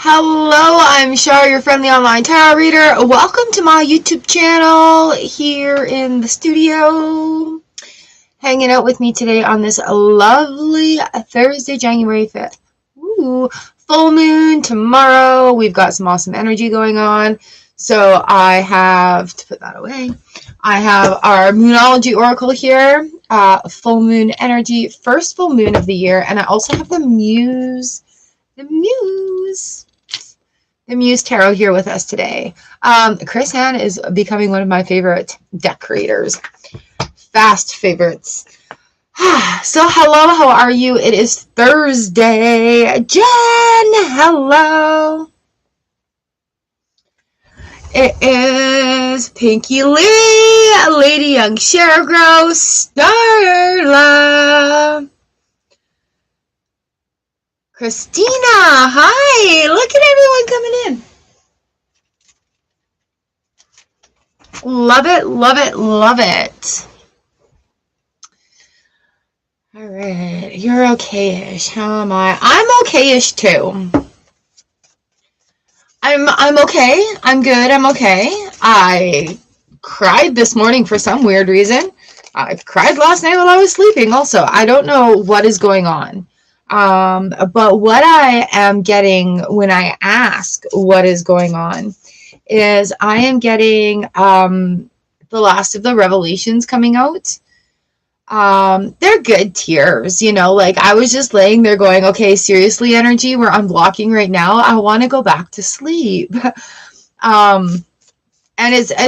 Hello, I'm Char, your friendly online tarot reader. Welcome to my YouTube channel here in the studio. Hanging out with me today on this lovely Thursday, January 5th. Ooh, full moon tomorrow. We've got some awesome energy going on. So I have to put that away. I have our Moonology Oracle here. Full moon energy, first full moon of the year. And I also have the Muse. The Muse Tarot here with us today. Chris Han is becoming one of my favorite deck creators. Fast favorites. So hello, how are you? It is Thursday. Jen, hello. It is Pinky Lee, Lady Young Shergrow, Starla. Christina, hi! Look at everyone coming in. Love it, love it, love it. All right, you're okay-ish. How am I? I'm okay-ish too. I'm okay. I'm good. I'm okay. I cried this morning for some weird reason. I cried last night while I was sleeping also. I don't know what is going on. But what I am getting when I ask what is going on is I am getting the last of the revelations coming out. They're good tears, you know, like I was just laying there going, okay, seriously, energy, we're unblocking right now. I want to go back to sleep. And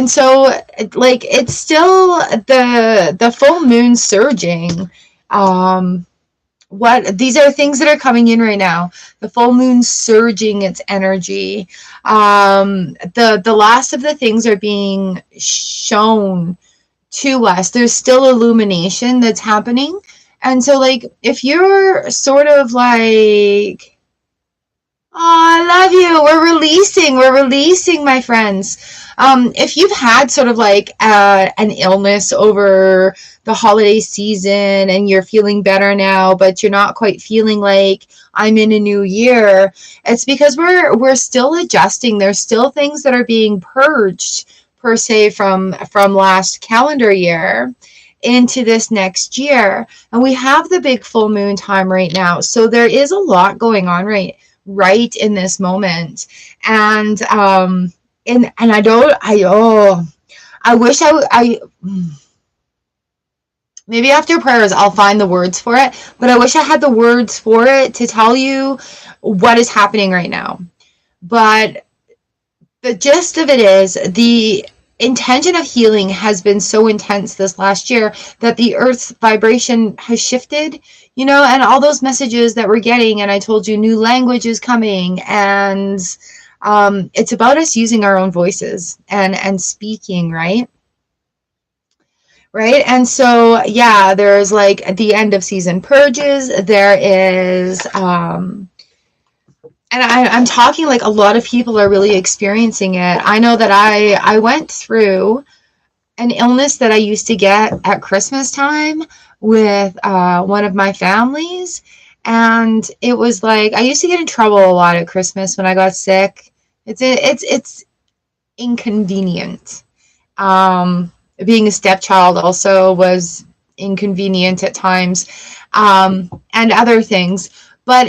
so like it's still the full moon surging. These are things that are coming in right now. The full moon surging its energy. The last of the things are being shown to us. There's still illumination that's happening. And so like if you're sort of like, oh, I love you. We're releasing, my friends. If you've had sort of like an illness over the holiday season and you're feeling better now, but you're not quite feeling like I'm in a new year, it's because we're still adjusting. There's still things that are being purged per se from last calendar year into this next year. And we have the big full moon time right now. So there is a lot going on right in this moment. And I wish I maybe after prayers I'll find the words for it, but I wish I had the words for it to tell you what is happening right now. But the gist of it is the intention of healing has been so intense this last year that the earth's vibration has shifted, you know, and all those messages that we're getting, and I told you new language is coming, and it's about us using our own voices and speaking, right? And so yeah, there's like the end of season purges. There is and I'm talking like a lot of people are really experiencing it. I know that I went through an illness that I used to get at Christmas time with one of my families. And it was like, I used to get in trouble a lot at Christmas when I got sick. It's inconvenient. Being a stepchild also was inconvenient at times, and other things. But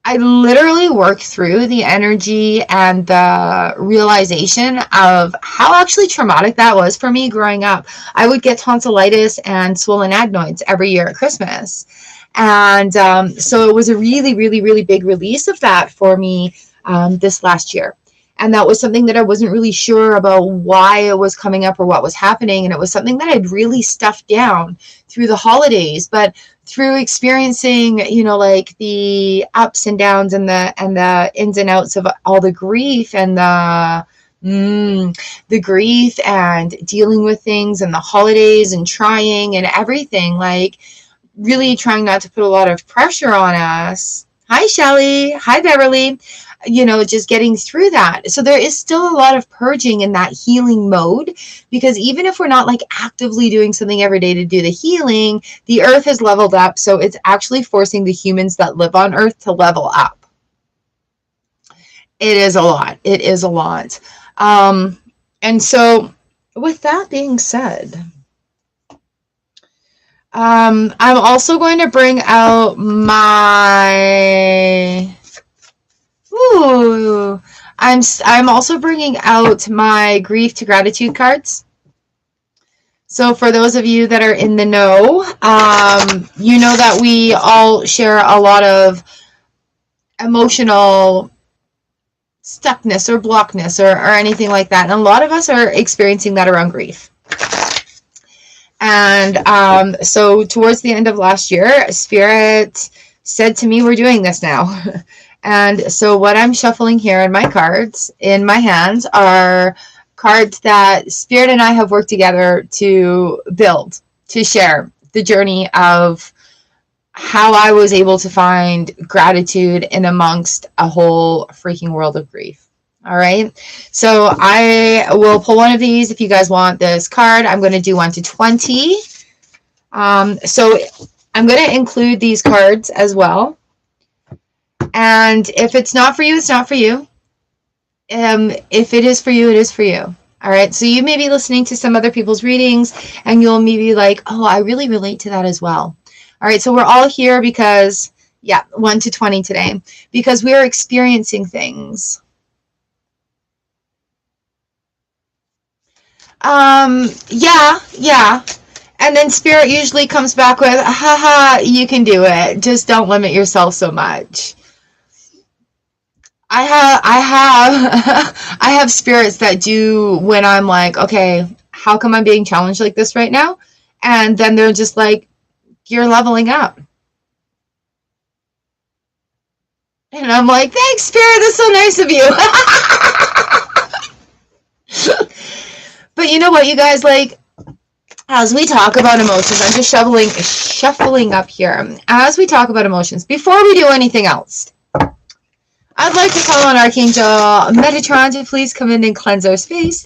I literally worked through the energy and the realization of how actually traumatic that was for me growing up. I would get tonsillitis and swollen adenoids every year at Christmas. And so it was a really, really, really big release of that for me this last year. And that was something that I wasn't really sure about why it was coming up or what was happening. And it was something that I'd really stuffed down through the holidays. But through experiencing, you know, like the ups and downs and the ins and outs of all the grief and the grief and dealing with things and the holidays and trying and everything, like really trying not to put a lot of pressure on us. Hi, Shelly. Hi, Beverly. You know, just getting through that. So there is still a lot of purging in that healing mode, because even if we're not like actively doing something every day to do the healing, the earth has leveled up. So it's actually forcing the humans that live on earth to level up. It is a lot. It is a lot. And so with that being said, I'm also going to bring out my, I'm also bringing out my grief to gratitude cards. So for those of you that are in the know, you know that we all share a lot of emotional stuckness or blockness or anything like that. And a lot of us are experiencing that around grief. And so towards the end of last year, Spirit said to me, we're doing this now. And so what I'm shuffling here in my cards, in my hands, are cards that Spirit and I have worked together to build, to share the journey of how I was able to find gratitude in amongst a whole freaking world of grief. All right. So I will pull one of these if you guys want this card. I'm going to do 1 to 20. So I'm going to include these cards as well. And if it's not for you, it's not for you. If it is for you, it is for you. All right. So you may be listening to some other people's readings and you'll maybe like, oh, I really relate to that as well. All right, so we're all here because, 1 to 20 today, because we're experiencing things. Yeah. And then Spirit usually comes back with, haha, you can do it. Just don't limit yourself so much. I have spirits that do when I'm like, okay, how come I'm being challenged like this right now? And then they're just like, you're leveling up. And I'm like, thanks, Spirit. That's so nice of you. But you know what, you guys, like, as we talk about emotions, I'm just shuffling up here. As we talk about emotions, before we do anything else, I'd like to call on Archangel Metatron to please come in and cleanse our space.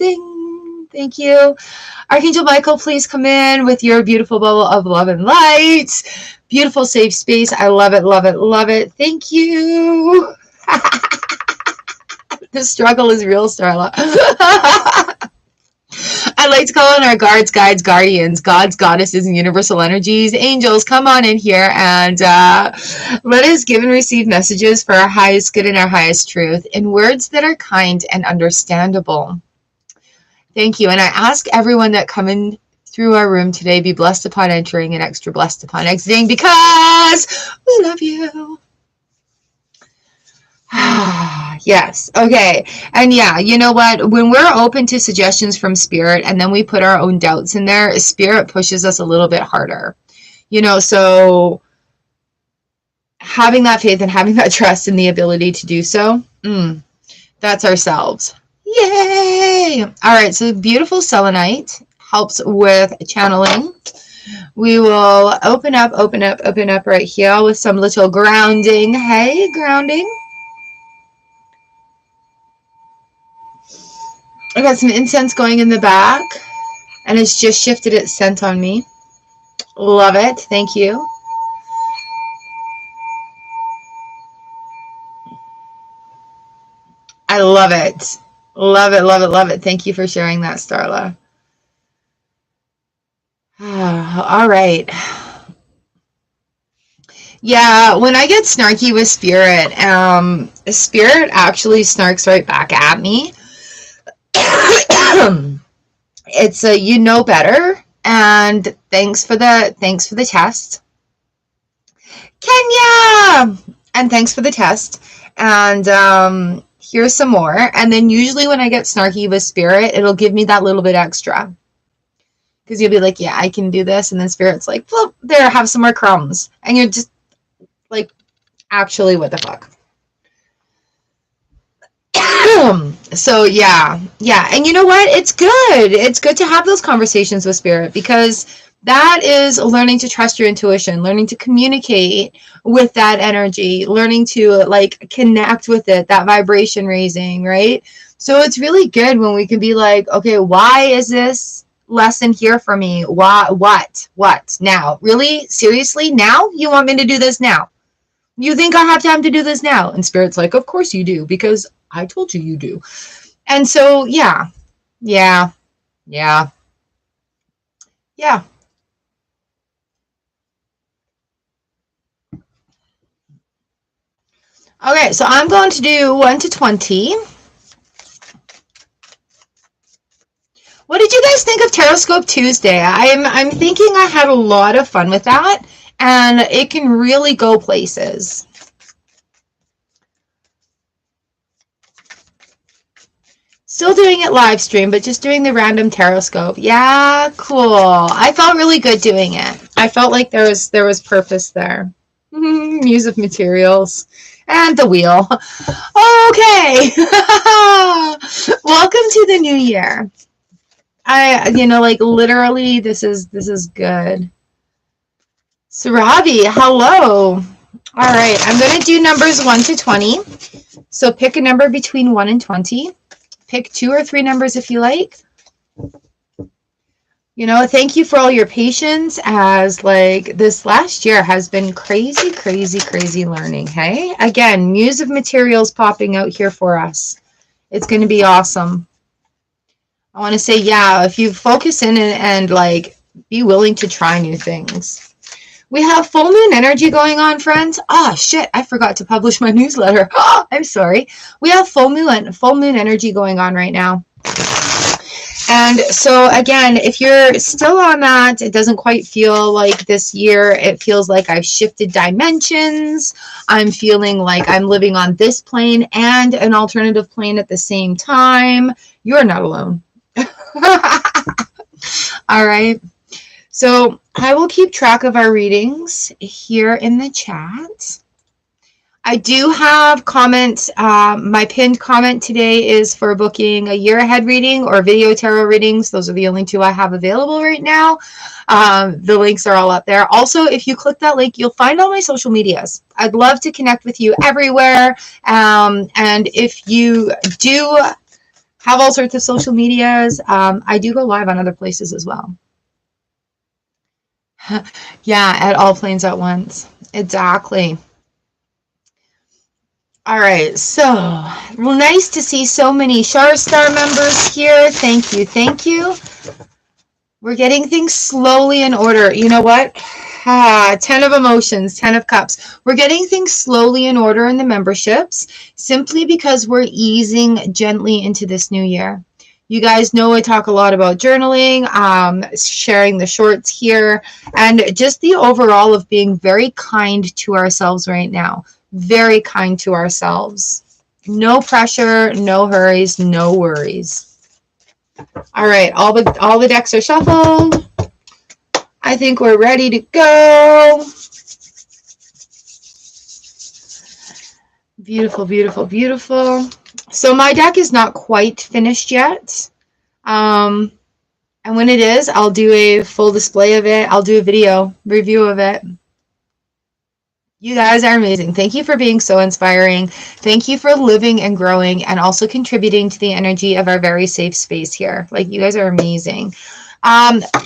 Thank you. Archangel Michael, please come in with your beautiful bubble of love and light. Beautiful safe space. I love it, love it, love it. Thank you. The struggle is real, Starla. I'd like to call on our guards, guides, guardians, gods, goddesses, and universal energies. Angels, come on in here and let us give and receive messages for our highest good and our highest truth in words that are kind and understandable. Thank you. And I ask everyone that come in through our room today, be blessed upon entering and extra blessed upon exiting because we love you. Yes. Okay. And yeah, you know what? When we're open to suggestions from Spirit and then we put our own doubts in there, Spirit pushes us a little bit harder. You know, so having that faith and having that trust in the ability to do so, that's ourselves. Yay! All right, so beautiful selenite helps with channeling. We will open up right here with some little grounding. Hey, grounding. I got some incense going in the back, and it's just shifted its scent on me. Love it. Thank you. I love it. Love it, love it, love it. Thank you for sharing that, Starla. All right. Yeah, when I get snarky with Spirit, Spirit actually snarks right back at me. It's a you know better, and thanks for the test, Kenya, and thanks for the test, and here's some more. And then usually when I get snarky with Spirit, it'll give me that little bit extra. Because you'll be like, yeah, I can do this. And then Spirit's like, well, there, have some more crumbs. And you're just like, actually, what the fuck? So, yeah. And you know what? It's good. It's good to have those conversations with Spirit because that is learning to trust your intuition, learning to communicate with that energy, learning to like connect with it, that vibration raising, right? So it's really good when we can be like, okay, why is this lesson here for me? Why? What now? Really? Seriously? Now? You want me to do this now? You think I have time to do this now? And Spirit's like, of course you do, because I told you you do. And so, yeah. Okay, so I'm going to do 1 to 20. What did you guys think of Taroscope Tuesday? I'm thinking I had a lot of fun with that, and it can really go places. Still doing it live stream, but just doing the random Taroscope. Yeah, cool. I felt really good doing it. I felt like there was purpose there. Muse of materials. And the wheel. Okay. Welcome to the new year. Like literally, this is good. Sarabi, hello. All right, I'm going to do numbers 1 to 20. So pick a number between 1 and 20. Pick 2 or 3 numbers if you like. Thank you for all your patience, as like this last year has been crazy learning. Hey, again, Muse of materials popping out here for us. It's going to be awesome. I want to say, yeah, if you focus in and like be willing to try new things. We have full moon energy going on, friends. Oh shit, I forgot to publish my newsletter. Oh, I'm sorry. We have full moon energy going on right now. And so again, if you're still on that, it doesn't quite feel like this year. It feels like I've shifted dimensions. I'm feeling like I'm living on this plane and an alternative plane at the same time. You're not alone. All right. So I will keep track of our readings here in the chat. I do have comments. My pinned comment today is for booking a year ahead reading or video tarot readings. Those are the only 2 I have available right now. The links are all up there. Also, if you click that link, you'll find all my social medias. I'd love to connect with you everywhere. And if you do have all sorts of social medias, I do go live on other places as well. Yeah, at all planes at once. Exactly. All right, so nice to see so many Char Star members here. Thank you. We're getting things slowly in order. You know what? 10 of emotions, 10 of cups. We're getting things slowly in order in the memberships, simply because we're easing gently into this new year. You guys know I talk a lot about journaling, sharing the shorts here, and just the overall of being very kind to ourselves right now. Very kind to ourselves. No pressure, no hurries, no worries. All right, all the decks are shuffled. I think we're ready to go. Beautiful. So my deck is not quite finished yet. And when it is, I'll do a full display of it. I'll do a video review of it. You guys are amazing. Thank you for being so inspiring. Thank you for living and growing and also contributing to the energy of our very safe space here. Like, you guys are amazing.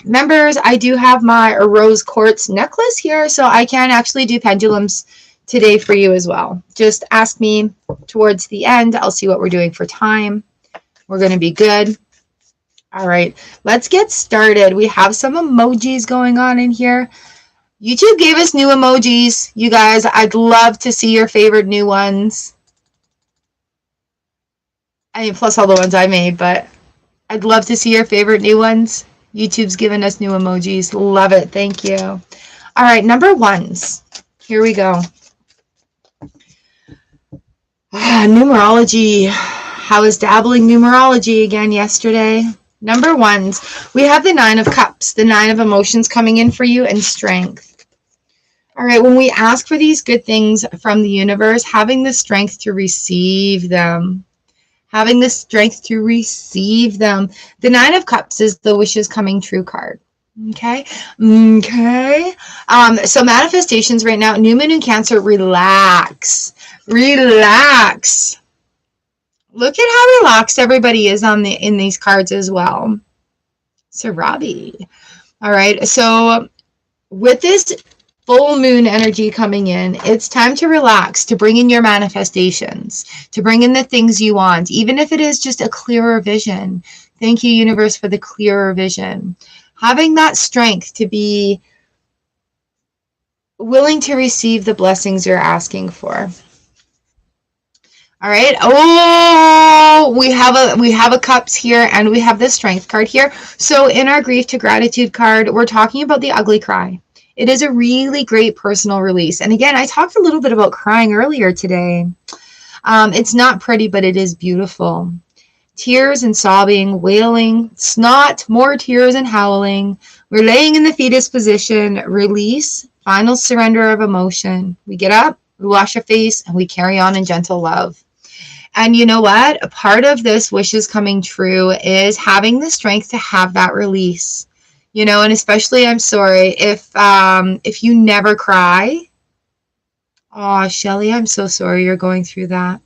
Members, I do have my rose quartz necklace here, so I can actually do pendulums today for you as well. Just ask me towards the end. I'll see what we're doing for time. We're going to be good. All right, let's get started. We have some emojis going on in here. YouTube gave us new emojis. You guys, I'd love to see your favorite new ones. I mean, plus all the ones I made, but I'd love to see your favorite new ones. YouTube's given us new emojis. Love it. Thank you. All right, number ones. Here we go. Numerology. I was dabbling numerology again yesterday. Number ones. We have the 9 of cups, the 9 of emotions coming in for you, and strength. All right, when we ask for these good things from the universe, having the strength to receive them. Having the strength to receive them. The 9 of cups is the wishes coming true card. Okay. So manifestations right now, new moon in Cancer, relax. Relax. Look at how relaxed everybody is in these cards as well. Sarabi. All right. So with this full moon energy coming in. It's time to relax, to bring in your manifestations, to bring in the things you want, even if it is just a clearer vision. Thank you, universe, for the clearer vision. Having that strength to be willing to receive the blessings you're asking for. All right. Oh, we have a cups here, and we have the strength card here. So in our grief to gratitude card, we're talking about the ugly cry. It is a really great personal release. And again, I talked a little bit about crying earlier today. It's not pretty, but it is beautiful. Tears and sobbing, wailing, snot, more tears and howling. We're laying in the fetus position, release, final surrender of emotion. We get up, we wash our face, and we carry on in gentle love. And you know what? A part of this wishes coming true is having the strength to have that release. You know, and especially, I'm sorry, if you never cry. Oh, Shelly, I'm so sorry you're going through that.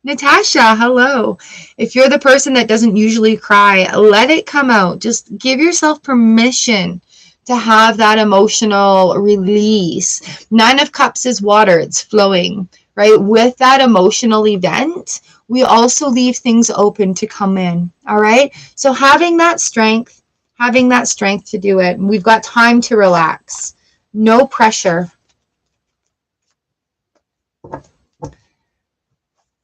Natasha, hello. If you're the person that doesn't usually cry, let it come out. Just give yourself permission to have that emotional release. 9 of Cups is water. It's flowing, right? With that emotional event, we also leave things open to come in, all right? So having that strength to do it. We've got time to relax. No pressure.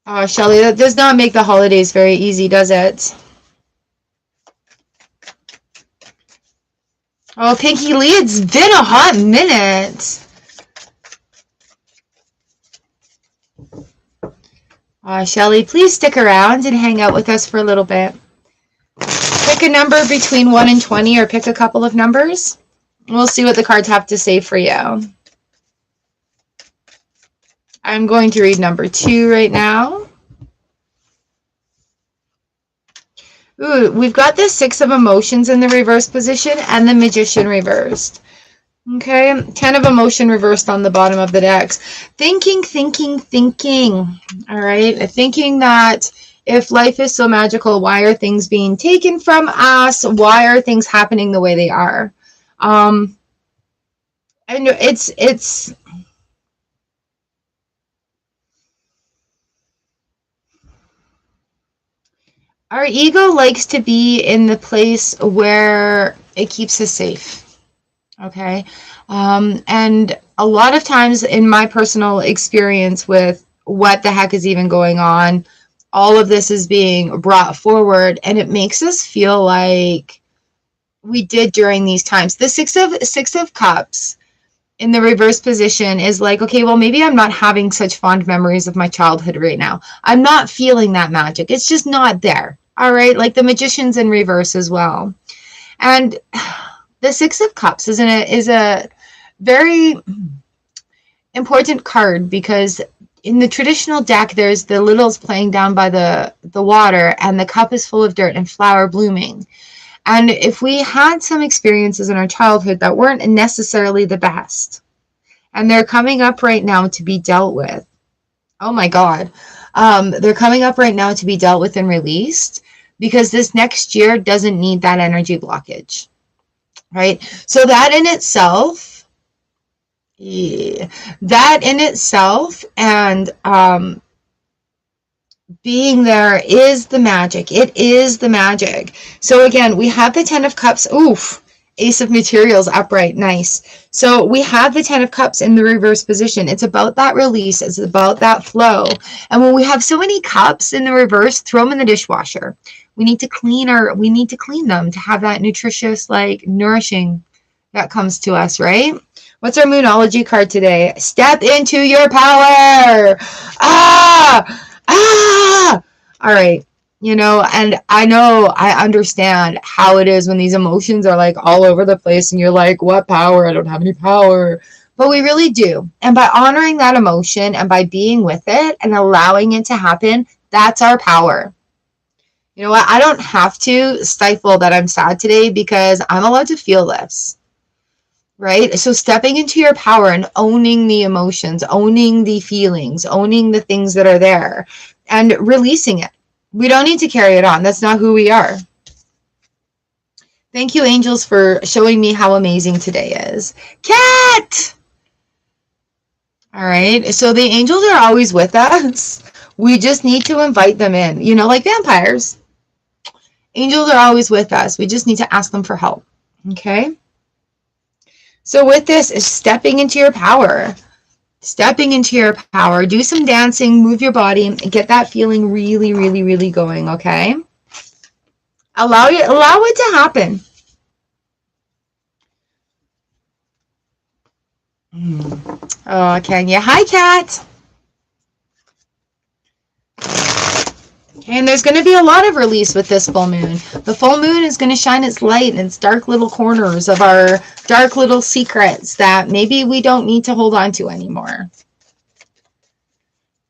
Oh, Shelly, that does not make the holidays very easy, does it? Oh, Pinky Lee, it's been a hot minute. Shelly, please stick around and hang out with us for a little bit. Pick a number between 1 and 20, or pick a couple of numbers. We'll see what the cards have to say for you. I'm going to read number 2 right now. Ooh, we've got the 6 of emotions in the reverse position and the Magician reversed. Okay, 10 of emotion reversed on the bottom of the decks. Thinking. All right, thinking that if life is so magical, why are things being taken from us? Why are things happening the way they are? I know it's our ego likes to be in the place where it keeps us safe. Okay. And a lot of times in my personal experience with what the heck is even going on, all of this is being brought forward, and it makes us feel like we did during these times. The six of Cups in the reverse position is like, okay, well, maybe I'm not having such fond memories of my childhood right now. I'm not feeling that magic. It's just not there. All right. Like the Magician's in reverse as well. And the 6 of Cups is a very important card, because in the traditional deck, there's the littles playing down by the water, and the cup is full of dirt and flower blooming. And if we had some experiences in our childhood that weren't necessarily the best, and they're coming up right now to be dealt with. Oh my God. They're coming up right now to be dealt with and released, because this next year doesn't need that energy blockage. Right? So that in itself, and being there is the magic. It is the magic. So again, we have the 10 of Cups. Oof. Ace of Materials upright. Nice. So we have the 10 of Cups in the reverse position. It's about that release. It's about that flow. And when we have so many cups in the reverse, throw them in the dishwasher. We need to clean them to have that nutritious, like, nourishing that comes to us, right? What's our Moonology card today? Step into your power. All right. You know, and I understand how it is when these emotions are like all over the place and you're like, what power? I don't have any power. But we really do. And by honoring that emotion and by being with it and allowing it to happen, that's our power. You know what? I don't have to stifle that I'm sad today, because I'm allowed to feel this. Right? So stepping into your power and owning the emotions, owning the feelings, owning the things that are there, and releasing it. We don't need to carry it on. That's not who we are. Thank you, angels, for showing me how amazing today is. Cat! All right. So the angels are always with us. We just need to invite them in, you know, like vampires. Angels are always with us. We just need to ask them for help. Okay. So with this is stepping into your power. Stepping into your power. Do some dancing, move your body, and get that feeling really, really, really going. Okay. Allow it to happen. Oh, Kenya. Hi, Kat. And there's going to be a lot of release with this full moon. The full moon is going to shine its light in its dark little corners of our dark little secrets that maybe we don't need to hold on to anymore.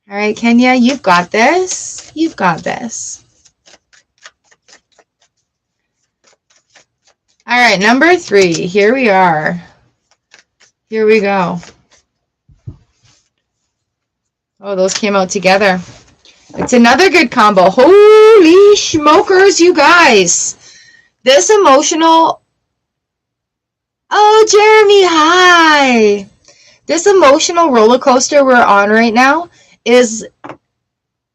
All right, Kenya, you've got this. You've got this. All right, number 3. Here we are. Here we go. Oh, those came out together. It's another good combo. Holy smokers, you guys. This emotional... Oh, Jeremy, hi. This emotional roller coaster we're on right now is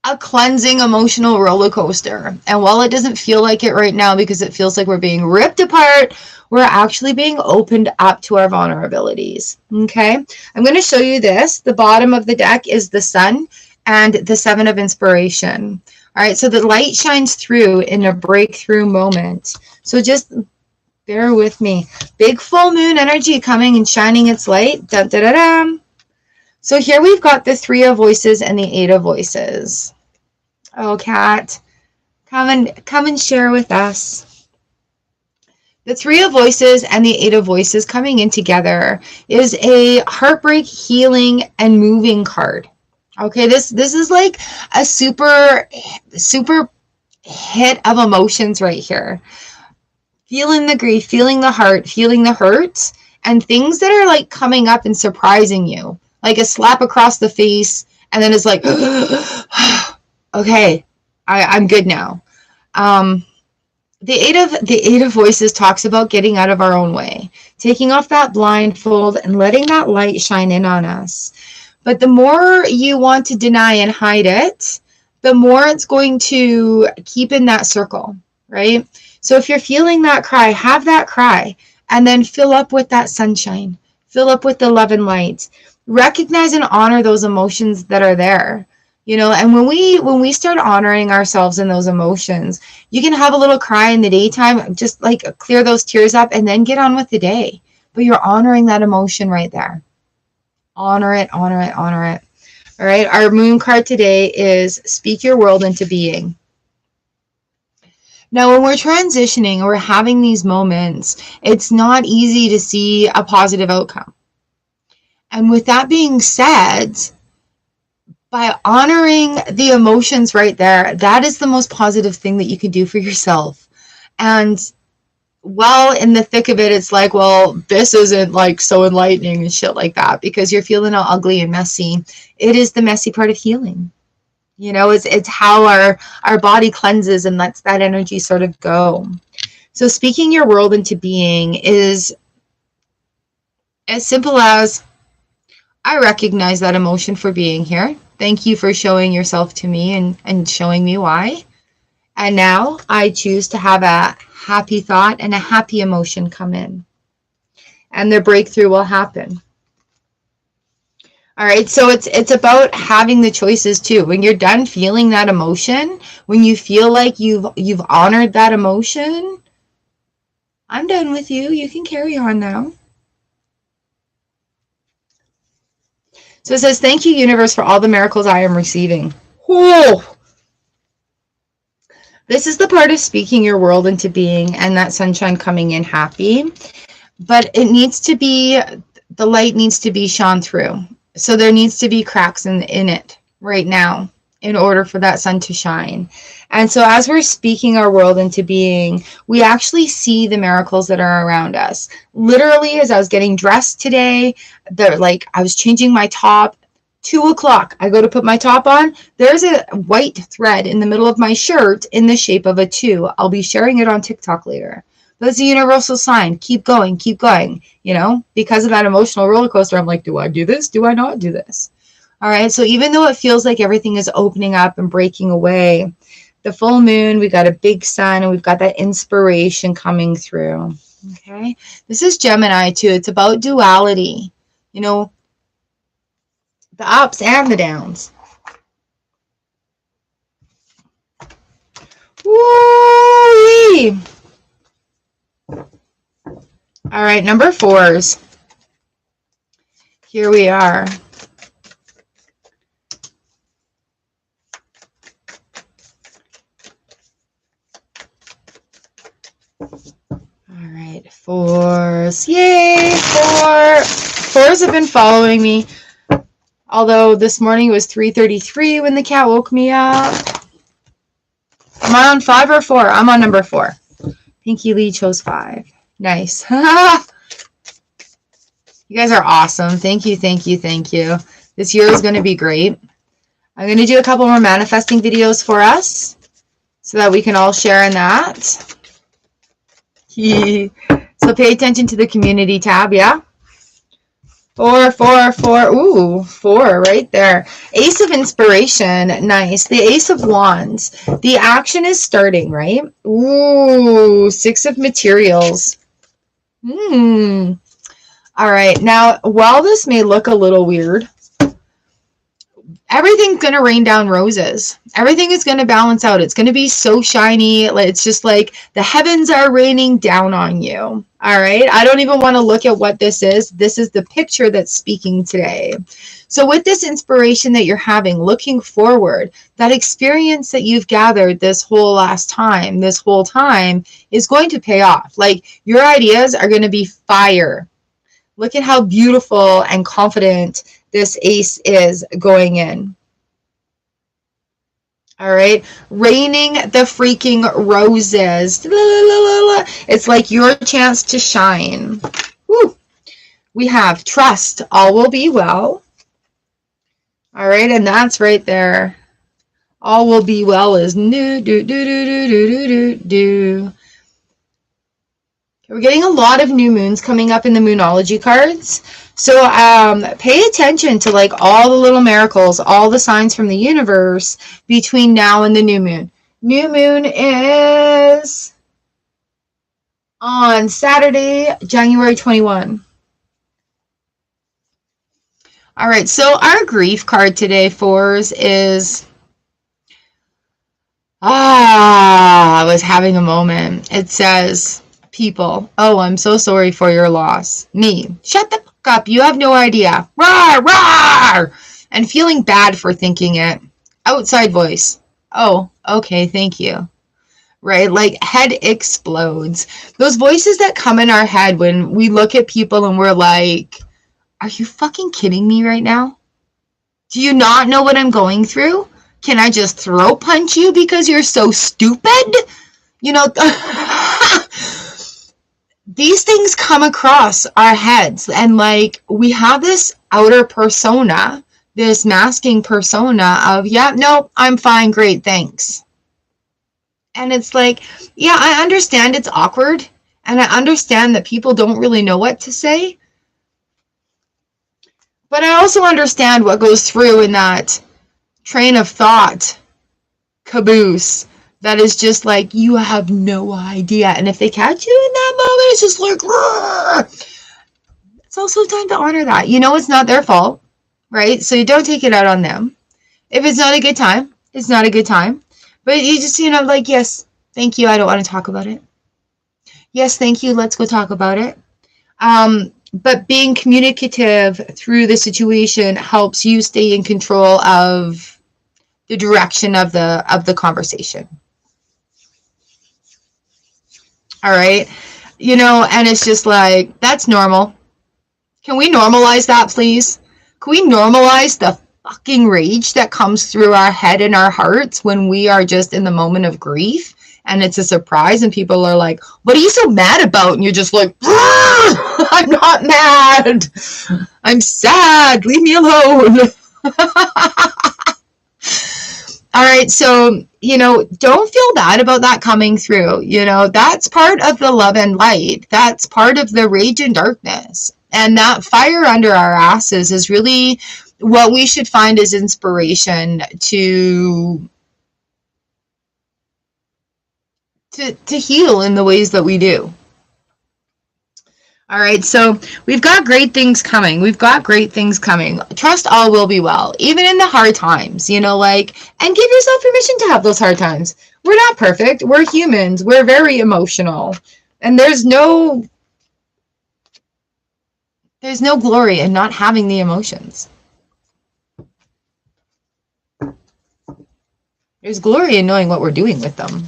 a cleansing emotional roller coaster. And while it doesn't feel like it right now because it feels like we're being ripped apart, we're actually being opened up to our vulnerabilities. Okay? I'm going to show you this. The bottom of the deck is the sun and the 7 of inspiration. All right, so the light shines through in a breakthrough moment. So just bear with me. Big full moon energy coming and shining its light. Dun, dun, dun, dun. So here we've got the 3 of voices and the 8 of voices. Oh, Kat, come and share with us. The 3 of voices and the 8 of voices coming in together is a heartbreak, healing, and moving card. Okay, this is like a super hit of emotions right here. Feeling the grief, feeling the heart, feeling the hurt, and things that are like coming up and surprising you. Like a slap across the face, and then it's like, okay, I'm good now. The eight of voices talks about getting out of our own way, taking off that blindfold and letting that light shine in on us. But the more you want to deny and hide it, the more it's going to keep in that circle, right? So if you're feeling that cry, have that cry, and then fill up with that sunshine, fill up with the love and light. Recognize and honor those emotions that are there, you know. And when we start honoring ourselves in those emotions, you can have a little cry in the daytime, just like clear those tears up and then get on with the day. But you're honoring that emotion right there. Honor it, honor it, honor it. All right, our moon card today is speak your world into being. Now, when we're transitioning or we're having these moments, it's not easy to see a positive outcome. And with that being said, by honoring the emotions right there, that is the most positive thing that you can do for yourself. And while in the thick of it, it's like, well, this isn't like so enlightening and shit like that because you're feeling all ugly and messy. It is the messy part of healing. You know, it's how our body cleanses and lets that energy sort of go. So speaking your world into being is as simple as, I recognize that emotion for being here. Thank you for showing yourself to me and showing me why. And now I choose to have a happy thought and a happy emotion come in. And the breakthrough will happen. All right, so it's about having the choices too. When you're done feeling that emotion, when you feel like you've honored that emotion, I'm done with you. You can carry on now. So it says, thank you, universe, for all the miracles I am receiving. Whoa! This is the part of speaking your world into being and that sunshine coming in happy. But it needs to be, the light needs to be shone through. So there needs to be cracks in it right now in order for that sun to shine. And so as we're speaking our world into being, we actually see the miracles that are around us. Literally, as I was getting dressed today, I was changing my top, 2 o'clock, I go to put my top on. There's a white thread in the middle of my shirt in the shape of a 2. I'll be sharing it on TikTok later. That's a universal sign. Keep going, you know, because of that emotional roller coaster. I'm like, do I do this? Do I not do this? All right. So even though it feels like everything is opening up and breaking away, the full moon, we got a big sun, and we've got that inspiration coming through. Okay. This is Gemini too. It's about duality, you know, the ups and the downs. Woo-wee. All right, number 4s. Here we are. All right, 4s. Yay, 4s have been following me. Although this morning it was 3:33 when the cat woke me up. Am I on 5 or 4? I'm on number 4. Pinky Lee chose 5. Nice. You guys are awesome. Thank you, thank you, thank you. This year is going to be great. I'm going to do a couple more manifesting videos for us so that we can all share in that. So pay attention to the community tab, yeah? 4, 4, 4. Ooh, 4 right there. Ace of Inspiration. Nice. The Ace of Wands. The action is starting, right? Ooh, 6 of Materials. All right. Now, while this may look a little weird, everything's going to rain down roses. Everything is going to balance out. It's going to be so shiny. It's just like the heavens are raining down on you. All right. I don't even want to look at what this is. This is the picture that's speaking today. So with this inspiration that you're having, looking forward, that experience that you've gathered this whole time is going to pay off. Like your ideas are going to be fire. Look at how beautiful and confident this ace is going in. All right. Raining the freaking roses. It's like your chance to shine. Woo. We have trust. All will be well. All right. And that's right there. All will be well is new. We're getting a lot of new moons coming up in the Moonology cards. So pay attention to like all the little miracles, all the signs from the universe between now and the new moon. New moon is on Saturday, January 21. All right, so our grief card today, 4s, is... I was having a moment. It says... People, oh, I'm so sorry for your loss. Me, shut the fuck up. You have no idea. Rawr, rawr! And feeling bad for thinking it. Outside voice. Oh, okay, thank you. Right? Like head explodes. Those voices that come in our head when we look at people and we're like, are you fucking kidding me right now? Do you not know what I'm going through? Can I just throat punch you because you're so stupid? You know, these things come across our heads, and like we have this outer persona, this masking persona of, yeah, no, I'm fine, great, thanks. And it's like, yeah, I understand it's awkward, and I understand that people don't really know what to say, but I also understand what goes through in that train of thought caboose that is just like, you have no idea. And if they catch you in that moment, it's just like, Rrr! It's also time to honor that. You know, it's not their fault, right? So you don't take it out on them. If it's not a good time, it's not a good time. But you just, you know, like, yes, thank you. I don't want to talk about it. Yes, thank you. Let's go talk about it. But being communicative through the situation helps you stay in control of the direction of the conversation. All right. You know, and it's just like, that's normal. Can we normalize that, please? Can we normalize the fucking rage that comes through our head and our hearts when we are just in the moment of grief and it's a surprise and people are like, what are you so mad about? And you're just like, I'm not mad. I'm sad. Leave me alone. All right, so, don't feel bad about that coming through. That's part of the love and light. That's part of the rage and darkness. And that fire under our asses is really what we should find as inspiration to heal in the ways that we do. All right, so we've got great things coming. We've got great things coming. Trust all will be well, even in the hard times, and give yourself permission to have those hard times. We're not perfect. We're humans. We're very emotional. And there's no glory in not having the emotions. There's glory in knowing what we're doing with them.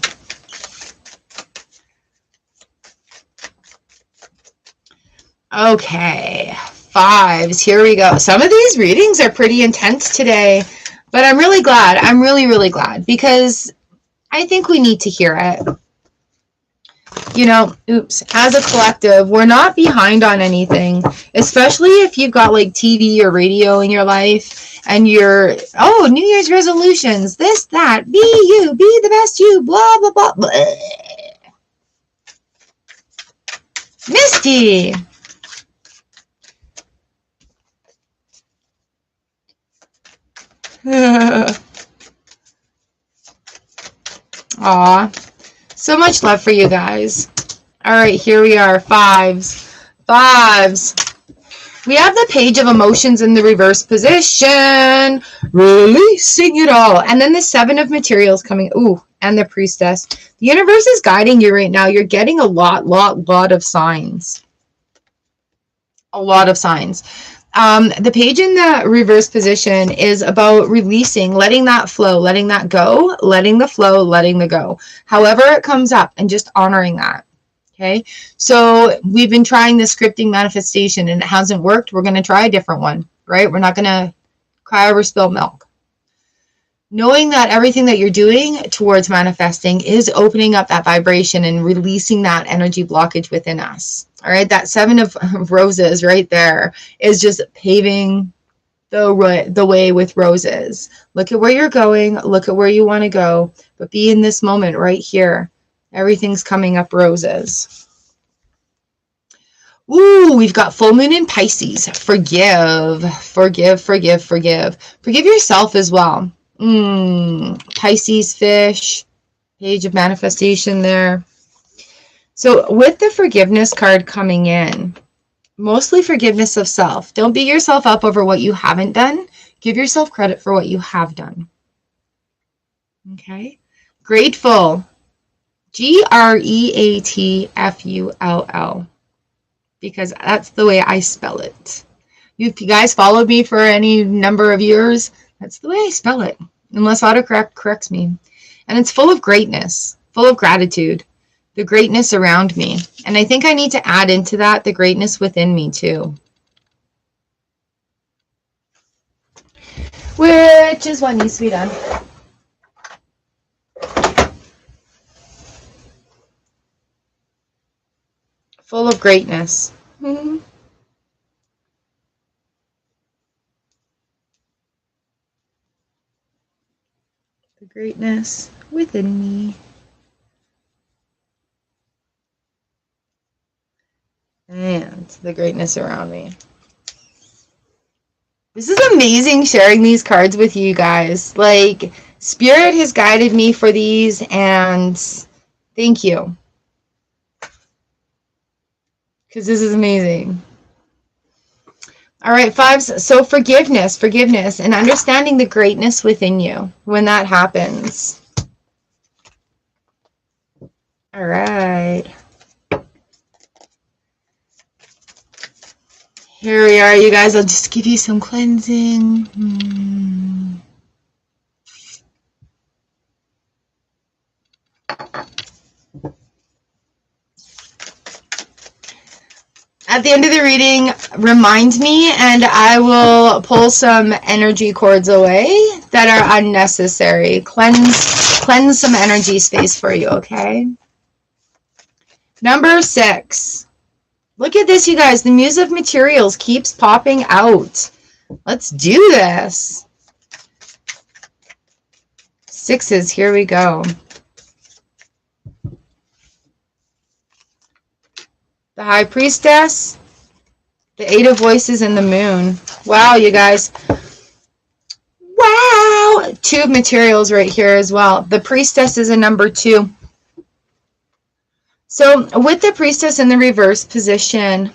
Okay, fives, here we go. Some of these readings are pretty intense today, but I'm really glad. I'm really, really glad because I think we need to hear it. As a collective, we're not behind on anything, especially if you've got like TV or radio in your life and you're, New Year's resolutions, this, that, be you, be the best you, blah, blah, blah, blah. Misty. Aw, so much love for you guys. All right, here we are, fives. We have the Page of Emotions in the reverse position, releasing it all. And then the Seven of Materials coming, and the Priestess. The universe is guiding you right now. You're getting a lot of signs. A lot of signs. The page in the reverse position is about releasing, letting that flow, letting that go, letting the flow, letting the go. However it comes up and just honoring that. Okay. So we've been trying the scripting manifestation and it hasn't worked. We're going to try a different one, right? We're not going to cry over spilled milk. Knowing that everything that you're doing towards manifesting is opening up that vibration and releasing that energy blockage within us. All right, that Seven of Roses right there is just paving the way with roses. Look at where you're going. Look at where you want to go. But be in this moment right here. Everything's coming up roses. Ooh, we've got full moon in Pisces. Forgive. Forgive yourself as well. Pisces fish, Page of Manifestation there. So with the forgiveness card coming in, mostly forgiveness of self. Don't beat yourself up over what you haven't done. Give yourself credit for what you have done. Okay. Grateful. Greatfull. Because that's the way I spell it. If you guys followed me for any number of years, that's the way I spell it. Unless autocorrect corrects me. And it's full of greatness, full of gratitude, the greatness around me. And I think I need to add into that the greatness within me too. Which is what needs to be done. Full of greatness. The greatness within me. And the greatness around me. This is amazing sharing these cards with you guys. Like, Spirit has guided me for these, and thank you. Because this is amazing. All right, fives. So forgiveness, and understanding the greatness within you when that happens. All right. Here we are, you guys. I'll just give you some cleansing. At the end of the reading, remind me and I will pull some energy cords away that are unnecessary. Cleanse some energy space for you, okay? Number 6. Look at this, you guys. The Muse of Materials keeps popping out. Let's do this. Sixes, here we go. The High Priestess, the Eight of Voices, and the Moon. Wow, you guys. Wow! Two of Materials right here as well. The Priestess is a number 2. So with the Priestess in the reverse position,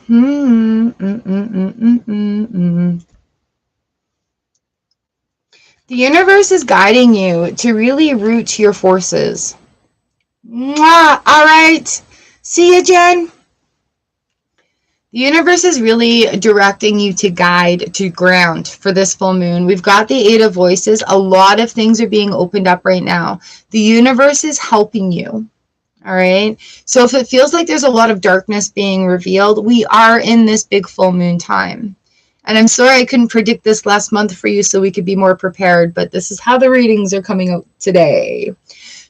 the universe is guiding you to really root your forces. Mwah! All right. See you, Jen. The universe is really directing you to guide, to ground for this full moon. We've got the Eight of Voices. A lot of things are being opened up right now. The universe is helping you. All right. So if it feels like there's a lot of darkness being revealed, we are in this big full moon time. And I'm sorry I couldn't predict this last month for you so we could be more prepared, but this is how the readings are coming out today.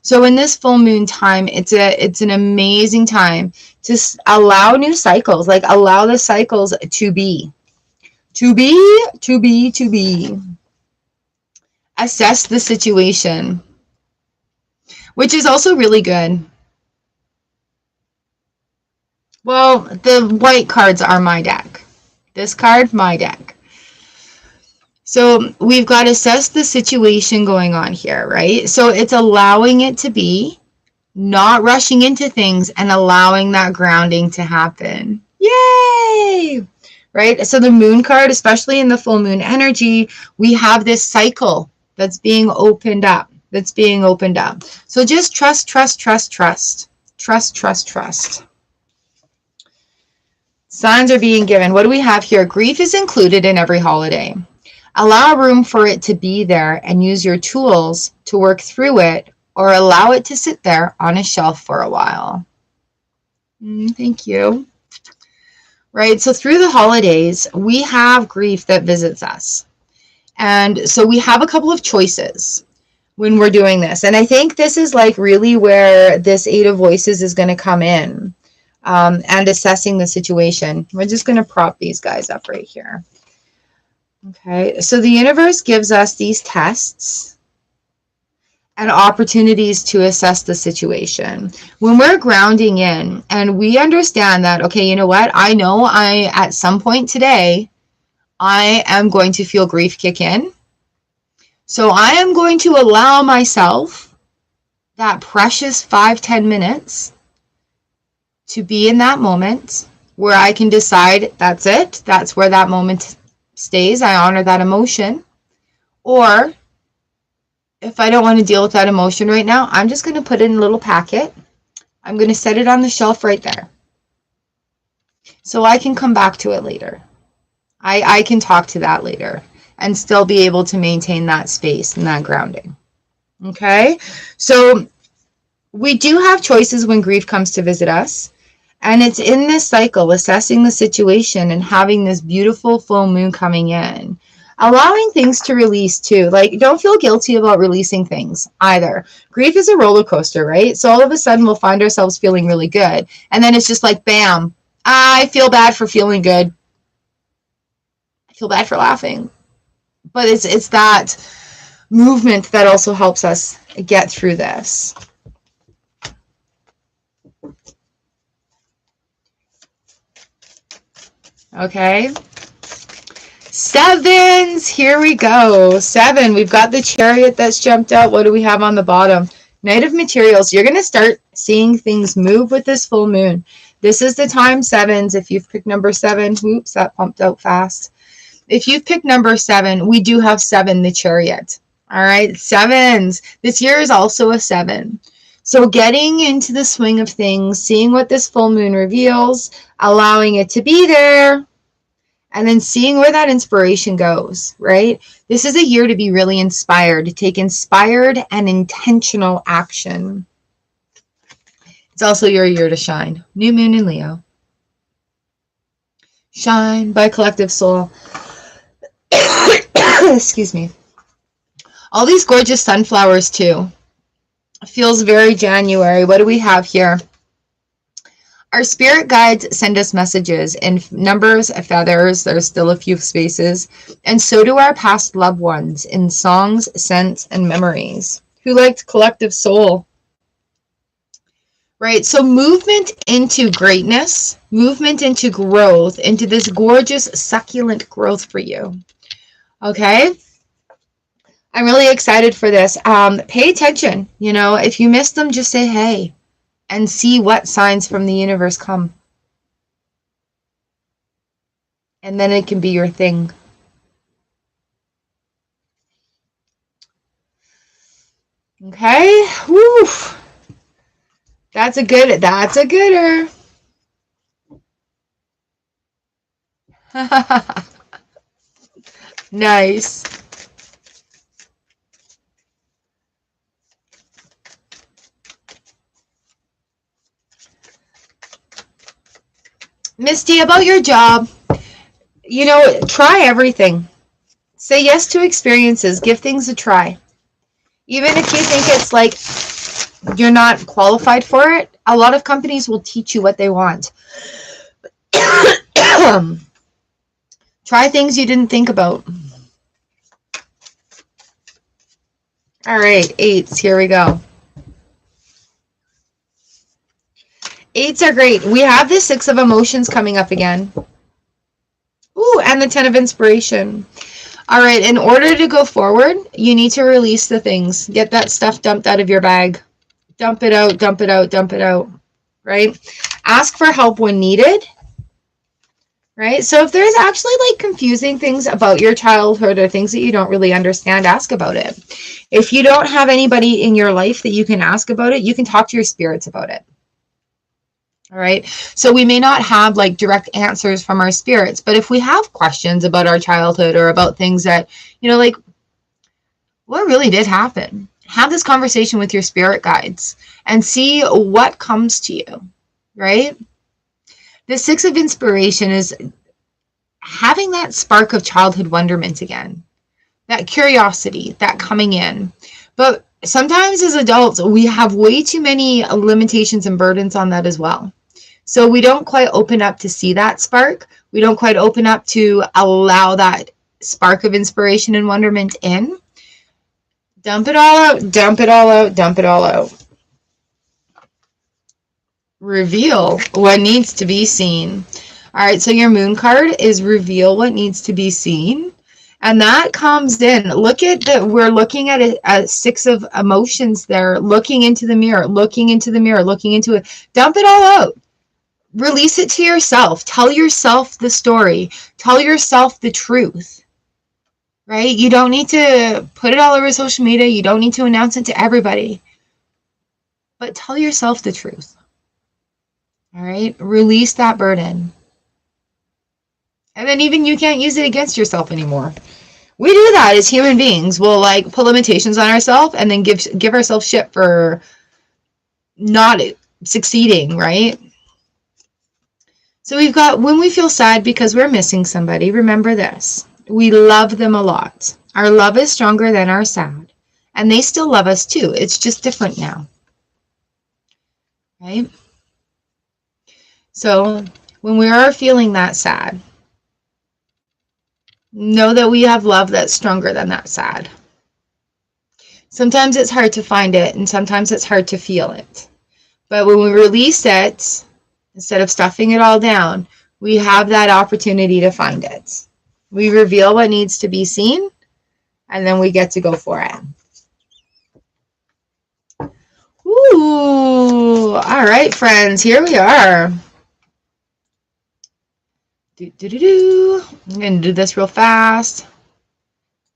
So in this full moon time, it's an amazing time to allow new cycles, like allow the cycles to be. Assess the situation, which is also really good. Well, the white cards are my deck. This card, my deck. So we've got to assess the situation going on here, right? So it's allowing it to be, not rushing into things, and allowing that grounding to happen. Yay! Right? So the moon card, especially in the full moon energy, we have this cycle that's being opened up. So just trust. Trust. Signs are being given. What do we have here? Grief is included in every holiday. Allow room for it to be there and use your tools to work through it, or allow it to sit there on a shelf for a while. Thank you. Right, so through the holidays, we have grief that visits us. And so we have a couple of choices when we're doing this. And I think this is like really where this Eight of Voices is going to come in. And assessing the situation. We're just going to prop these guys up right here. Okay, so the universe gives us these tests and opportunities to assess the situation. When we're grounding in and we understand that, okay, you know what? I know at some point today, I am going to feel grief kick in. So I am going to allow myself that precious 5-10 minutes to be in that moment where I can decide that's it. That's where that moment stays. I honor that emotion. Or if I don't want to deal with that emotion right now, I'm just going to put it in a little packet. I'm going to set it on the shelf right there. So I can come back to it later. I can talk to that later and still be able to maintain that space and that grounding. Okay? So we do have choices when grief comes to visit us. And it's in this cycle, assessing the situation and having this beautiful full moon coming in. Allowing things to release too. Like, don't feel guilty about releasing things either. Grief is a roller coaster, right? So all of a sudden we'll find ourselves feeling really good. And then it's just like, bam, I feel bad for feeling good. I feel bad for laughing. But it's that movement that also helps us get through this. Okay. Sevens, here we go. 7, we've got the Chariot that's jumped out. What do we have on the bottom? Knight of Materials. You're going to start seeing things move with this full moon. This is the time, 7s. If you've picked number 7, whoops, that pumped out fast. If you've picked number 7, we do have 7, the Chariot. All right, 7s. This year is also a 7. So getting into the swing of things, seeing what this full moon reveals, allowing it to be there, and then seeing where that inspiration goes, right? This is a year to be really inspired, to take inspired and intentional action. It's also your year to shine. New moon in Leo. Shine by collective soul. Excuse me. All these gorgeous sunflowers too. Feels very January. What do we have here? Our spirit guides send us messages in numbers, feathers. There's still a few spaces. And so do our past loved ones in songs, scents, and memories. who liked collective soul. Right? So movement into greatness, movement into growth, into this gorgeous, succulent growth for you. Okay? I'm really excited for this. Pay attention. You know, if you miss them, just say hey and see what signs from the universe come. And then it can be your thing. Okay? Woo! That's a gooder. Nice. Misty, about your job, you know, try everything. Say yes to experiences. Give things a try. Even if you think it's like you're not qualified for it, a lot of companies will teach you what they want. Try things you didn't think about. All right, eights, here we go. Eights are great. We have the Six of Emotions coming up again. Ooh, and the Ten of Inspiration. All right, in order to go forward, you need to release the things. Get that stuff dumped out of your bag. Dump it out, dump it out, dump it out, right? Ask for help when needed, right? So if there's actually like confusing things about your childhood or things that you don't really understand, ask about it. If you don't have anybody in your life that you can ask about it, you can talk to your spirits about it. All right. So we may not have like direct answers from our spirits, but if we have questions about our childhood or about things that, you know, like what really did happen, have this conversation with your spirit guides and see what comes to you, right? The Six of Inspiration is having that spark of childhood wonderment again, that curiosity, that coming in. But sometimes as adults, we have way too many limitations and burdens on that as well. So we don't quite open up to see that spark. We don't quite open up to allow that spark of inspiration and wonderment in. Dump it all out, dump it all out, dump it all out. Reveal what needs to be seen. All right, so your moon card is reveal what needs to be seen. And that comes in. Look at that. We're looking at a Six of Emotions there, looking into the mirror, looking into the mirror, looking into it. Dump it all out. Release it to yourself. Tell yourself the story. Tell yourself the truth. Right? You don't need to put it all over social media. You don't need to announce it to everybody. But tell yourself the truth. All right? Release that burden. And then even you can't use it against yourself anymore. We do that as human beings. We'll like put limitations on ourselves and then give ourselves shit for not succeeding, right? So we've got when we feel sad because we're missing somebody, remember this. We love them a lot. Our love is stronger than our sad. And they still love us too. It's just different now. Right? So when we are feeling that sad, know that we have love that's stronger than that sad. Sometimes it's hard to find it, and sometimes it's hard to feel it. But when we release it, instead of stuffing it all down, we have that opportunity to find it. We reveal what needs to be seen, and then we get to go for it. Ooh, all right, friends, here we are. I'm going to do this real fast.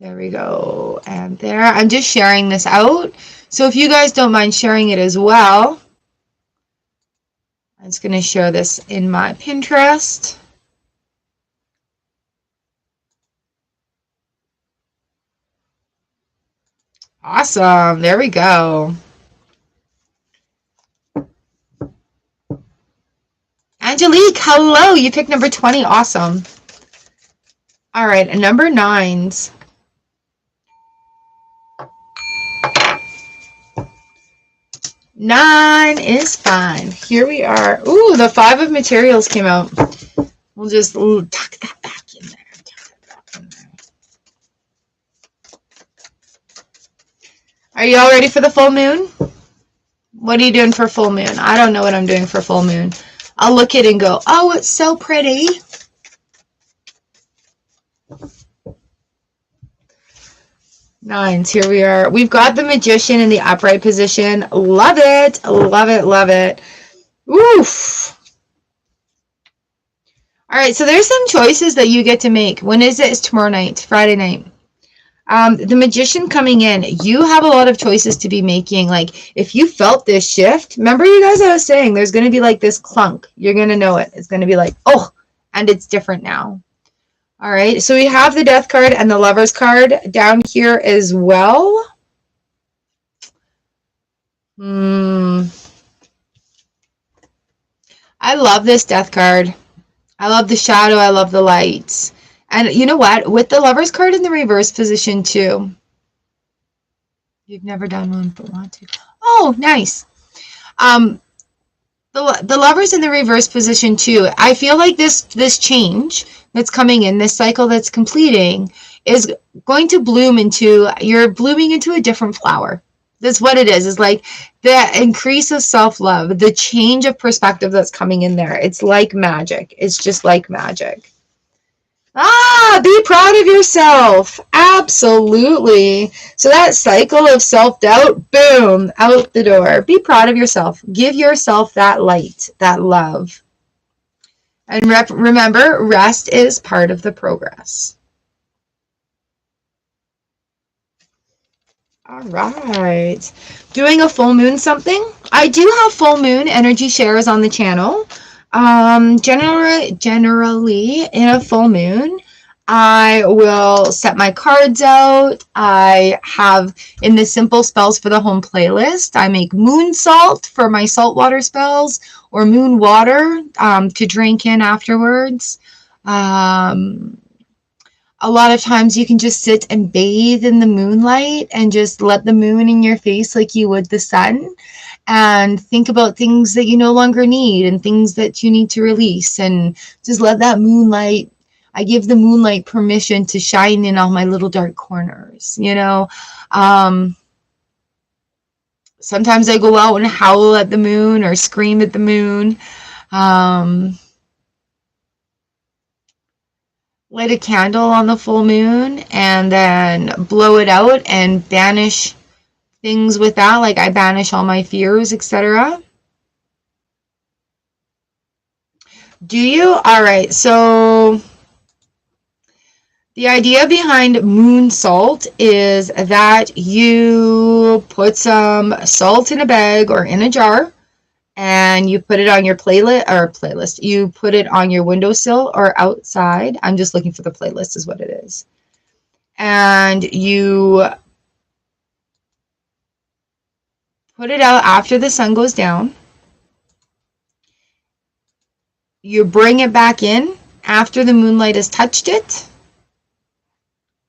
There we go. And there. I'm just sharing this out. So if you guys don't mind sharing it as well, I'm just going to share this in my Pinterest. Awesome. There we go. Angelique, hello. You picked number 20. Awesome. All right. And number 9s. Nine is fine. Here we are. Ooh, the 5 of materials came out. We'll just tuck that back in there. Are you all ready for the full moon? What are you doing for full moon? I don't know what I'm doing for full moon. I'll look at it and go, oh, it's so pretty. Nines, here we are. We've got the Magician in the upright position. Love it. Love it. Love it. Oof. All right, so there's some choices that you get to make. When is it? It's tomorrow night, Friday night. The Magician coming in, you have a lot of choices to be making. Like, if you felt this shift, remember you guys, I was saying, there's going to be like this clunk. You're going to know it. It's going to be like, oh, and it's different now. All right, so we have the Death card and the Lovers card down here as well. I love this Death card. I love the shadow. I love the light. And you know what? With the Lovers card in the reverse position too. You've never done one but want to. Oh, nice. The Lovers in the reverse position too. I feel like this change that's coming in, this cycle that's completing, is going to bloom into, you're blooming into a different flower. That's what it is. It's like the increase of self-love, the change of perspective that's coming in there. It's like magic. It's just like magic. Be proud of yourself. Absolutely. So that cycle of self-doubt, boom, out the door. Be proud of yourself. Give yourself that light, that love. And remember, rest is part of the progress. All right. Doing a full moon something. I do have full moon energy shares on the channel. Generally in a full moon, I will set my cards out. I have in the simple spells for the home playlist, I make moon salt for my saltwater spells, or moon water to drink in afterwards. A lot of times you can just sit and bathe in the moonlight and just let the moon in your face like you would the sun, and think about things that you no longer need and things that you need to release, and just let that moonlight, I give the moonlight permission to shine in all my little dark corners, you know. Sometimes I go out and howl at the moon or scream at the moon. Light a candle on the full moon and then blow it out and banish things with that. Like I banish all my fears, etc. Do you? All right. So the idea behind moon salt is that you put some salt in a bag or in a jar, and you put it on your playlist. You put it on your windowsill or outside. I'm just looking for the playlist is what it is. And you put it out after the sun goes down. You bring it back in after the moonlight has touched it,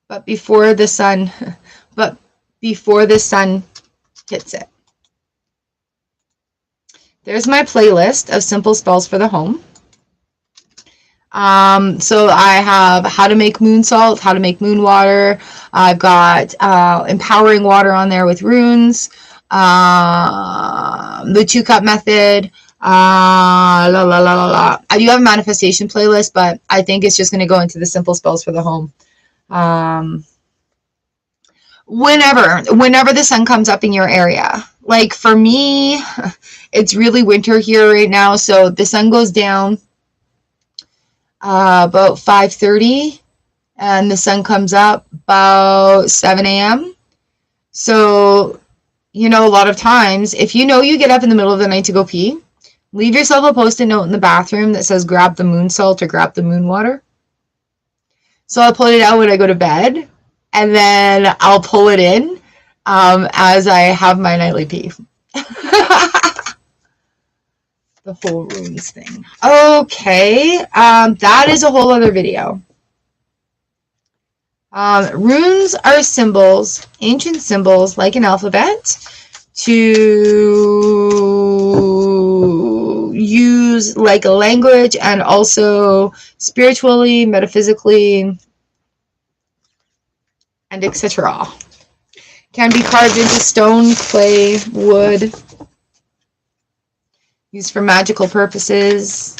but before the sun hits it. There's my playlist of simple spells for the home. So I have how to make moon salt, how to make moon water. I've got empowering water on there with runes, the 2-cup method. I do have a manifestation playlist, but I think it's just going to go into the simple spells for the home. Whenever the sun comes up in your area. Like for me, it's really winter here right now, so the sun goes down about 5:30, and the sun comes up about 7 a.m. So, you know, a lot of times, if you know you get up in the middle of the night to go pee, leave yourself a Post-it note in the bathroom that says grab the moon salt or grab the moon water. So I'll pull it out when I go to bed, and then I'll pull it in as I have my nightly pee. The whole runes thing. Okay, that is a whole other video. Runes are symbols, ancient symbols like an alphabet, to use like a language and also spiritually, metaphysically, and etc. Can be carved into stone, clay, wood, used for magical purposes.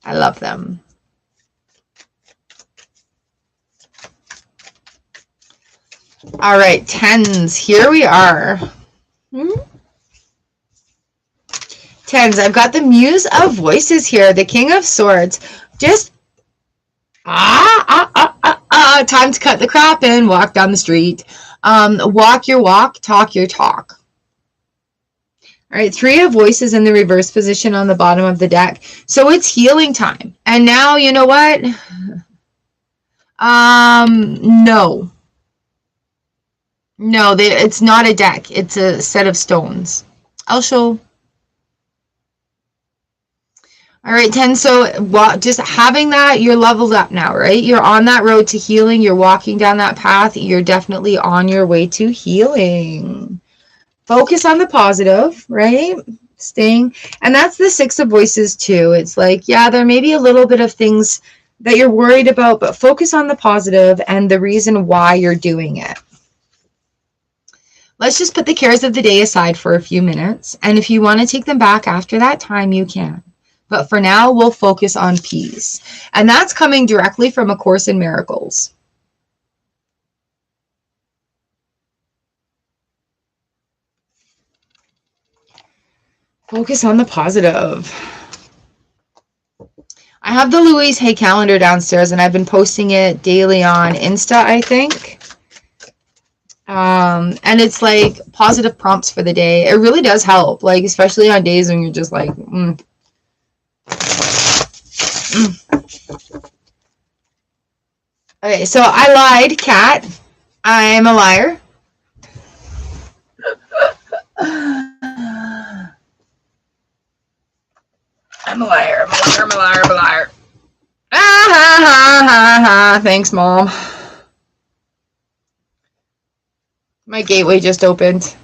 I love them. All right, tens. Here we are. Tens. I've got the Muse of Voices here, the King of Swords. Just time to cut the crap and walk down the street. Walk your walk, talk your talk. All right, Three of Voices in the reverse position on the bottom of the deck. So it's healing time. And now, you know what? No. No, it's not a deck. It's a set of stones. I'll show. All right, 10. So just having that, you're leveled up now, right? You're on that road to healing. You're walking down that path. You're definitely on your way to healing. Focus on the positive, right? And that's the Six of Voices too. It's like, yeah, there may be a little bit of things that you're worried about, but focus on the positive and the reason why you're doing it. Let's just put the cares of the day aside for a few minutes. And if you want to take them back after that time, you can. But for now, we'll focus on peace. And that's coming directly from A Course in Miracles. Focus on the positive. I have the Louise Hay calendar downstairs, and I've been posting it daily on Insta, I think. And it's like positive prompts for the day. It really does help, like especially on days when you're just like, Okay, so I lied, Kat. I'm a liar. I'm a liar. I'm a liar. Ah, ha, ha, ha, ha. Thanks, Mom. My gateway just opened.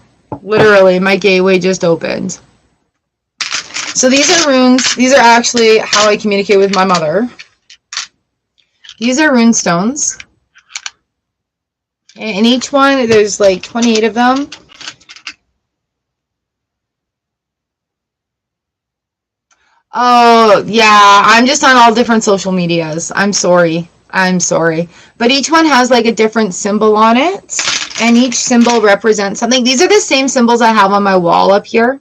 Literally, my gateway just opened. So these are runes. These are actually how I communicate with my mother. These are rune stones. And each one, there's like 28 of them. Oh, yeah. I'm just on all different social medias. I'm sorry. But each one has like a different symbol on it. And each symbol represents something. These are the same symbols I have on my wall up here.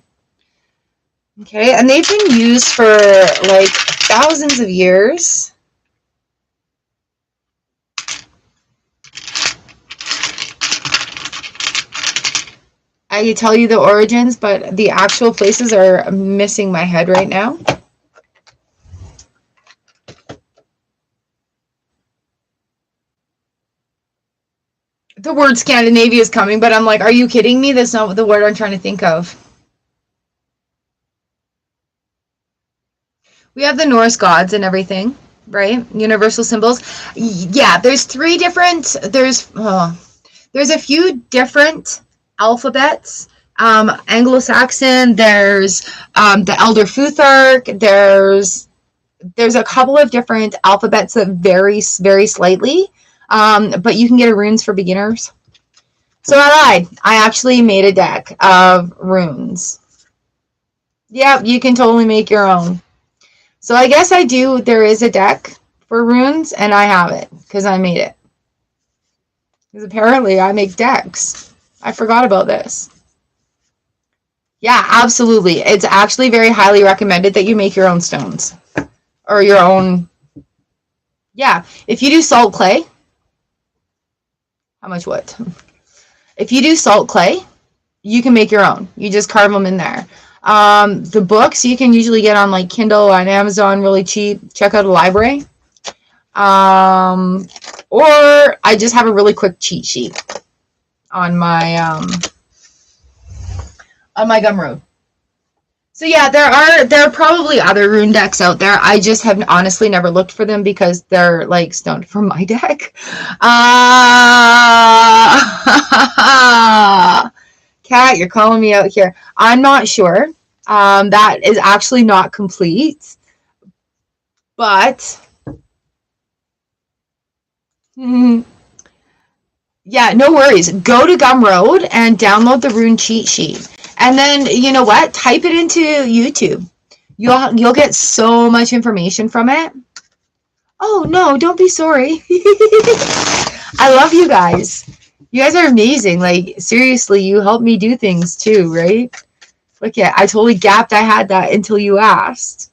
Okay, and they've been used for like thousands of years. I can tell you the origins, but the actual places are missing my head right now. The word Scandinavia is coming, but I'm like, are you kidding me? That's not the word I'm trying to think of. We have the Norse gods and everything, right? Universal symbols. Yeah, there's three different, there's a few different alphabets. Anglo-Saxon, there's the Elder Futhark, there's a couple of different alphabets that vary very slightly, but you can get a runes for beginners. So I lied. I actually made a deck of runes. Yeah, you can totally make your own. So I guess there is a deck for runes, and I have it, because I made it. Because apparently I make decks. I forgot about this. Yeah, absolutely. It's actually very highly recommended that you make your own stones. Or your own... Yeah, if you do salt clay... How much wood? If you do salt clay, you can make your own. You just carve them in there. The books you can usually get on like Kindle on Amazon really cheap. Check out a library. Or I just have a really quick cheat sheet on my Gumroad. So yeah, there are probably other rune decks out there. I just have honestly never looked for them because they're like stoned from my deck. Kat, you're calling me out here. I'm not sure. That is actually not complete. But Yeah, no worries. Go to Gumroad and download the rune cheat sheet. And then, you know what? Type it into YouTube. You'll get so much information from it. Oh, no, don't be sorry. I love you guys. You guys are amazing. Like, seriously, you help me do things too, right? Look at, I totally gapped I had that until you asked.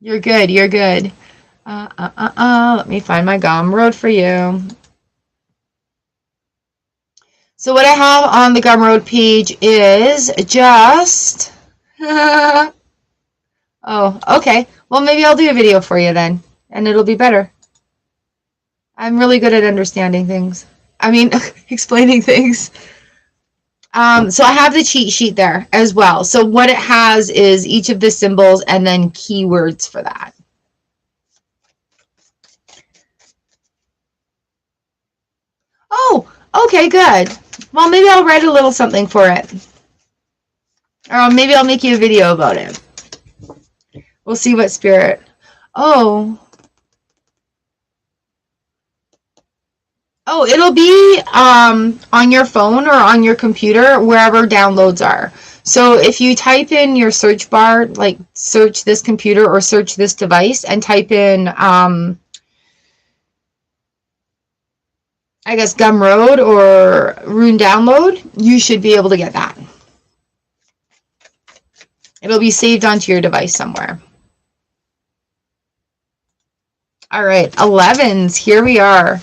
You're good. You're good. Let me find my Gumroad for you. So what I have on the Gumroad page is just... oh, okay. Well, maybe I'll do a video for you then, and it'll be better. I'm really good at understanding things. I mean, explaining things. So I have the cheat sheet there as well. So what it has is each of the symbols and then keywords for that. Oh, okay, good. Well, maybe I'll write a little something for it. Or maybe I'll make you a video about it. We'll see what spirit. Oh. Oh, it'll be on your phone or on your computer, wherever downloads are. So if you type in your search bar, like search this computer or search this device and type in, I guess, Gumroad or Rune Download, you should be able to get that. It'll be saved onto your device somewhere. All right, 11s, here we are.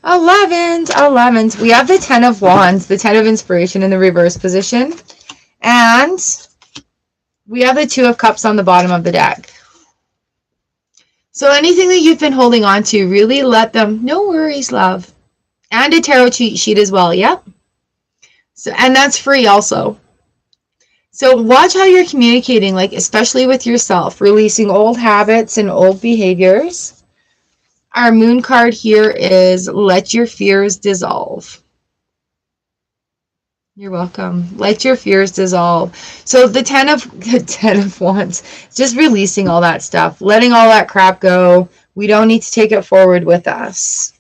11s. We have the 10 of Wands, the 10 of Inspiration in the reverse position. And we have the 2 of Cups on the bottom of the deck. So anything that you've been holding on to, really let them, no worries, love. And a tarot cheat sheet as well, yep. So, and that's free also. So watch how you're communicating, like especially with yourself, releasing old habits and old behaviors. Our moon card here is let your fears dissolve. You're welcome. Let your fears dissolve. So the 10 of Wands, just releasing all that stuff, letting all that crap go. We don't need to take it forward with us.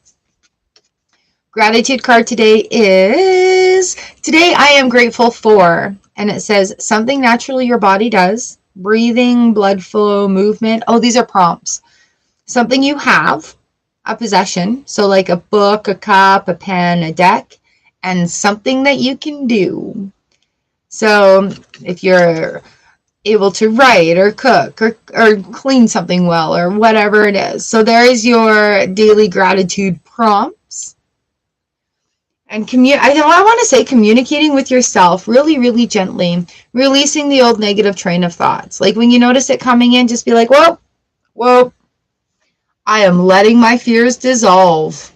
Gratitude card today is, today I am grateful for, and it says something naturally your body does, breathing, blood flow, movement. Oh, these are prompts. Something you have, a possession, so like a book, a cup, a pen, a deck, and something that you can do. So if you're able to write or cook or clean something well or whatever it is. So there is your daily gratitude prompts. And I want to say communicating with yourself really, really gently, releasing the old negative train of thoughts. Like when you notice it coming in, just be like, whoa, whoa. I am letting my fears dissolve.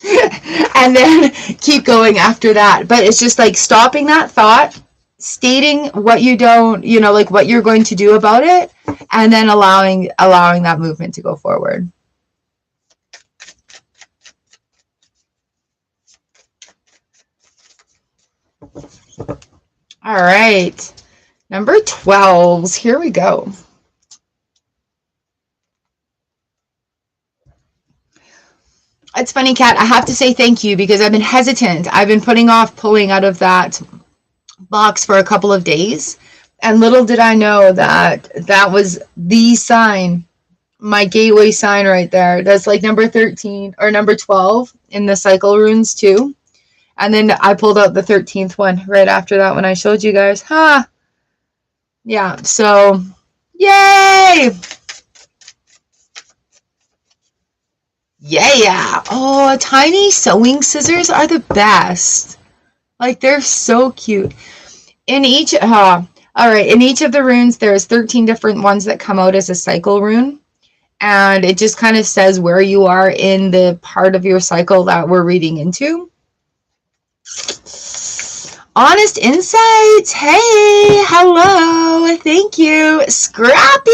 And then keep going after that. But it's just like stopping that thought, stating what you don't, like what you're going to do about it, and then allowing that movement to go forward. All right. Number 12s. Here we go. It's funny, Kat. I have to say thank you because I've been hesitant. I've been putting off pulling out of that box for a couple of days. And little did I know that that was the sign, my gateway sign right there. That's like number 13 or number 12 in the cycle runes too. And then I pulled out the 13th one right after that when I showed you guys. Yeah, so yay! Yeah. Oh, tiny sewing scissors are the best. Like, they're so cute. In each, all right, in each of the runes, there's 13 different ones that come out as a cycle rune. And it just kind of says where you are in the part of your cycle that we're reading into. Honest insights. Hey, hello. Thank you. Scrappy.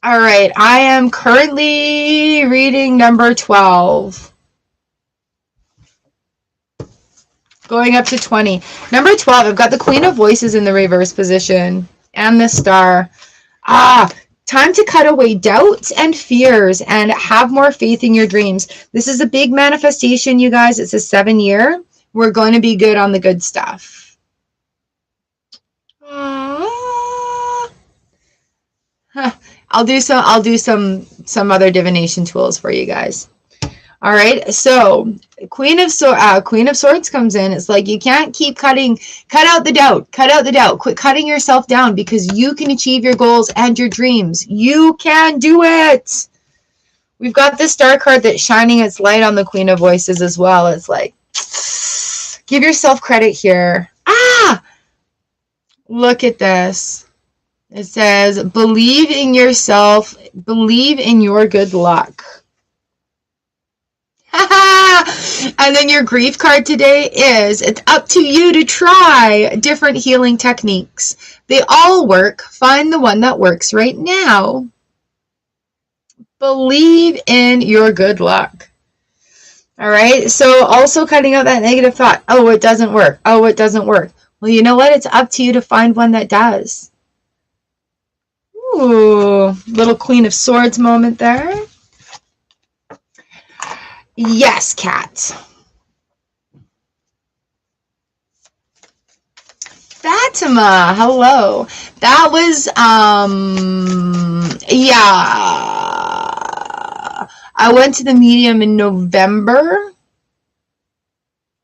All right, I am currently reading number 12. Going up to 20. Number 12, I've got the Queen of Voices in the reverse position and the star. Time to cut away doubts and fears and have more faith in your dreams. This is a big manifestation, you guys. It's a 7-year. We're going to be good on the good stuff. I'll do some other divination tools for you guys. All right, so Queen of Swords comes in. It's like you can't keep cut out the doubt, quit cutting yourself down, because you can achieve your goals and your dreams. You can do it. We've got this star card that's shining its light on the Queen of Voices as well. It's like, give yourself credit here. Look at this. It says, believe in yourself, believe in your good luck. And then your grief card today is, it's up to you to try different healing techniques. They all work. Find the one that works right now. Believe in your good luck. All right. So also cutting out that negative thought. Oh, it doesn't work. Oh, it doesn't work. Well, you know what? It's up to you to find one that does. Ooh, little Queen of Swords moment there. Yes, cat. Fatima, hello. That was, yeah. I went to the medium in November.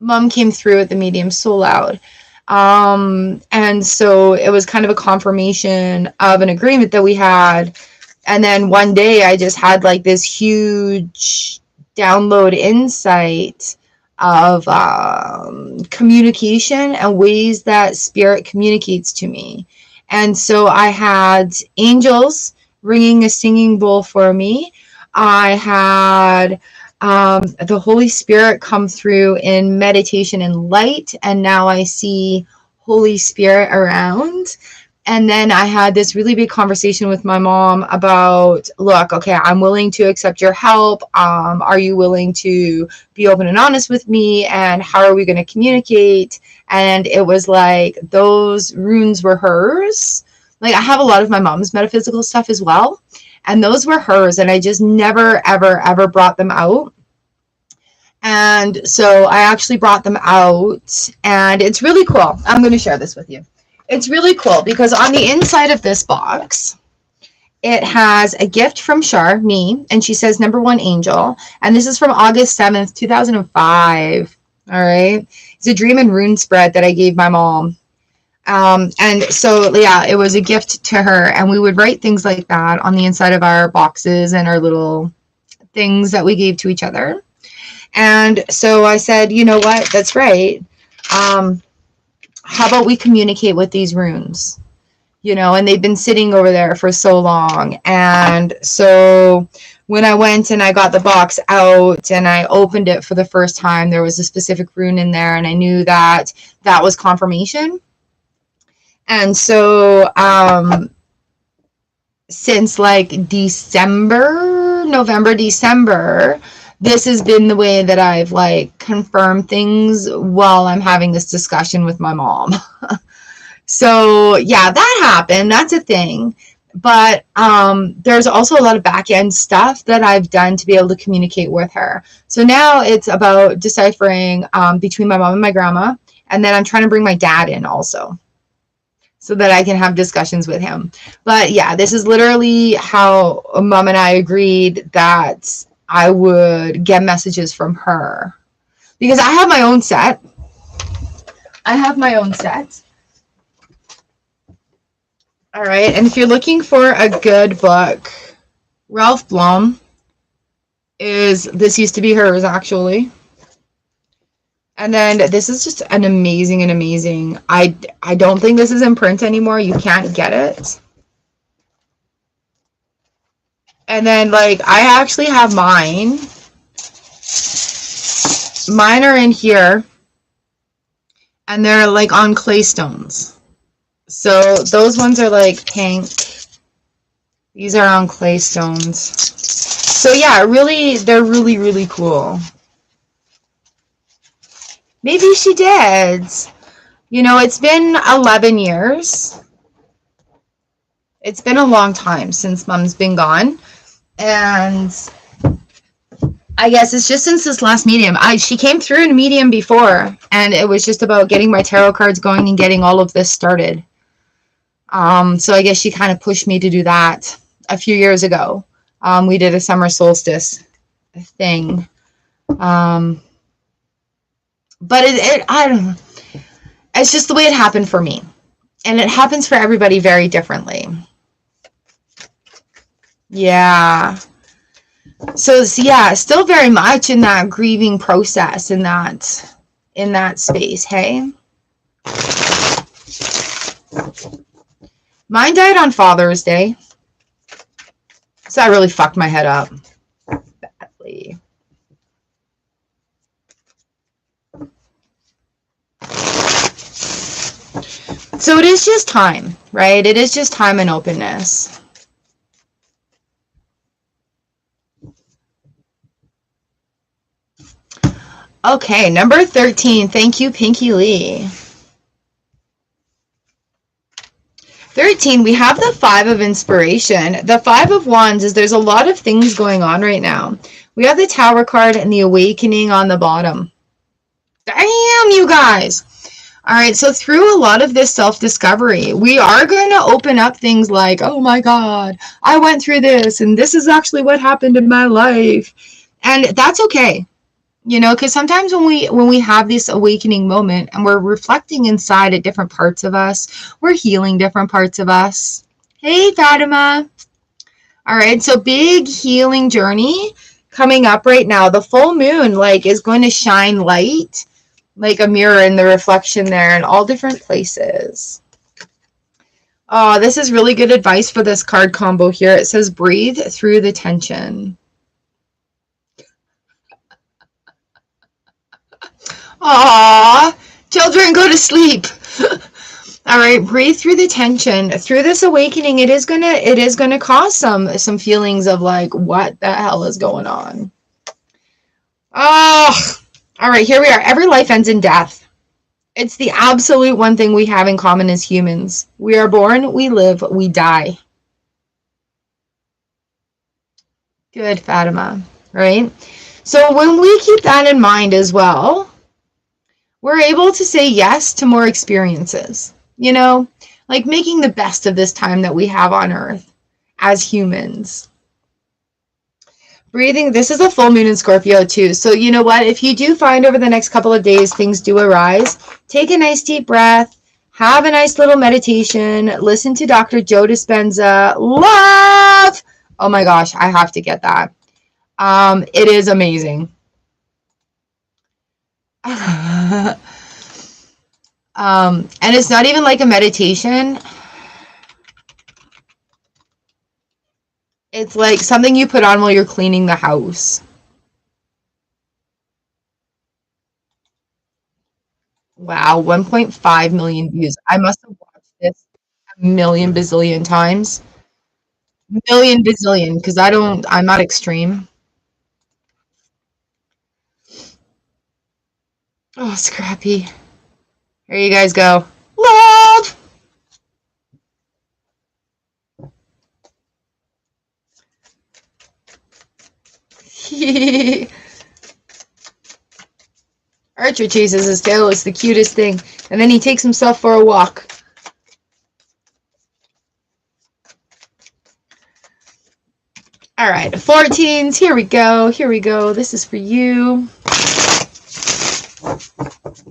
Mom came through at the medium so loud. And so it was kind of a confirmation of an agreement that we had. And then one day I just had like this huge download insight of communication and ways that spirit communicates to me. And so I had angels ringing a singing bowl for me. I had the Holy Spirit come through in meditation and light, and now I see Holy Spirit around. And then I had this really big conversation with my mom about, look, okay, I'm willing to accept your help. Are you willing to be open and honest with me? And how are we going to communicate? And it was like, those runes were hers. Like, I have a lot of my mom's metaphysical stuff as well. And those were hers. And I just never, ever, ever brought them out. And so I actually brought them out. And it's really cool. I'm going to share this with you. It's really cool because on the inside of this box, it has a gift from Char, me, and she says, number 1 angel. And this is from August 7th, 2005. All right. It's a dream and rune spread that I gave my mom. And so, yeah, it was a gift to her. And we would write things like that on the inside of our boxes and our little things that we gave to each other. And so I said, you know what? That's right. How about we communicate with these runes? You know, and they've been sitting over there for so long. And so when I went and I got the box out and I opened it for the first time, there was a specific rune in there, and I knew that that was confirmation. And so since like November, December, this has been the way that I've like confirmed things while I'm having this discussion with my mom. So yeah, that happened. That's a thing. But there's also a lot of back end stuff that I've done to be able to communicate with her. So now it's about deciphering between my mom and my grandma. And then I'm trying to bring my dad in also, so that I can have discussions with him. But yeah, this is literally how Mom and I agreed that I would get messages from her, because I have my own set. All right. And if you're looking for a good book, Ralph Blum this used to be hers actually. And then this is just an amazing. I don't think this is in print anymore. You can't get it. And then, like, I actually have mine. Mine are in here. And they're, like, on clay stones. So, those ones are, like, pink. These are on clay stones. So, yeah, they're really, really cool. Maybe she did. You know, it's been 11 years. It's been a long time since mom's been gone. And I guess it's just since this last medium. She came through in a medium before, and it was just about getting my tarot cards going and getting all of this started. So I guess she kind of pushed me to do that a few years ago. We did a summer solstice thing. But I don't know. It's just the way it happened for me. And it happens for everybody very differently. Yeah. So yeah, still very much in that grieving process, in that space, hey? Mine died on Father's Day. So that really fucked my head up badly. So it is just time, right? It is just time and openness. Okay, number 13. Thank you, Pinky Lee. 13, we have the 5 of inspiration. The 5 of wands is there's a lot of things going on right now. We have the Tower card and the awakening on the bottom. Damn, you guys. All right, so through a lot of this self-discovery, we are going to open up things like, oh my God, I went through this, and this is actually what happened in my life. And that's okay. You know, because sometimes when we have this awakening moment and we're reflecting inside at different parts of us, we're healing different parts of us. Hey, Fatima. All right, so big healing journey coming up right now. The full moon, like, is going to shine light, like a mirror in the reflection there in all different places. Oh, this is really good advice for this card combo here. It says, breathe through the tension. Aww, children, go to sleep. All right, breathe through the tension. Through this awakening, it is gonna cause some feelings of like, what the hell is going on? Oh, all right, here we are. Every life ends in death. It's the absolute one thing we have in common as humans. We are born, we live, we die. Good, Fatima, right? So when we keep that in mind as well, we're able to say yes to more experiences, you know, like making the best of this time that we have on Earth as humans. Breathing, this is a full moon in Scorpio too. So you know what, if you do find over the next couple of days things do arise, take a nice deep breath, have a nice little meditation, listen to Dr. Joe Dispenza. Love! Oh my gosh, I have to get that. It is amazing. And it's not even like a meditation. It's like something you put on while you're cleaning the house. Wow, 1.5 million views. I must have watched this a million bazillion times. Million bazillion, because I'm not extreme. Oh, Scrappy. Here you guys go. Love! Archer chases his tail. It's the cutest thing. And then he takes himself for a walk. All right, 14s. Here we go. Here we go. This is for you.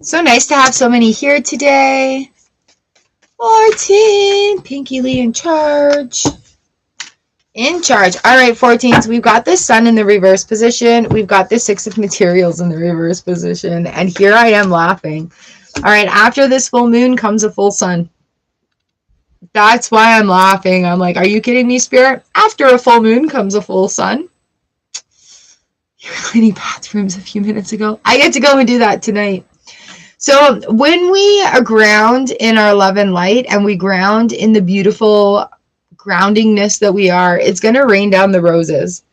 So nice to have so many here today. 14. Pinky Lee in charge. In charge. All right, 14s. We've got the sun in the reverse position. We've got the 6 of materials in the reverse position. And here I am laughing. All right, after this full moon comes a full sun. That's why I'm laughing. I'm like, are you kidding me, Spirit? After a full moon comes a full sun. You were cleaning bathrooms a few minutes ago. I get to go and do that tonight. So when we ground in our love and light and we ground in the beautiful groundingness that we are, it's going to rain down the roses.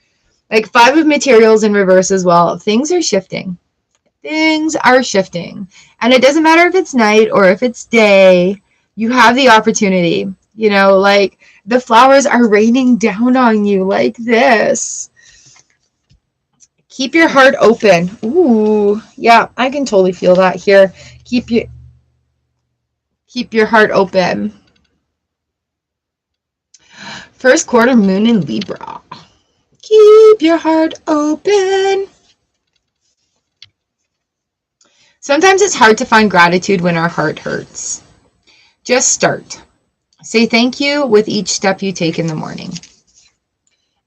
Like 5 of materials in reverse as well. Things are shifting. Things are shifting. And it doesn't matter if it's night or if it's day. You have the opportunity You know, like the flowers are raining down on you like this. Keep your heart open. Ooh, yeah, I can totally feel that here. Keep your heart open. First quarter moon in Libra. Keep your heart open. Sometimes it's hard to find gratitude when our heart hurts. Just start. Say thank you with each step you take in the morning.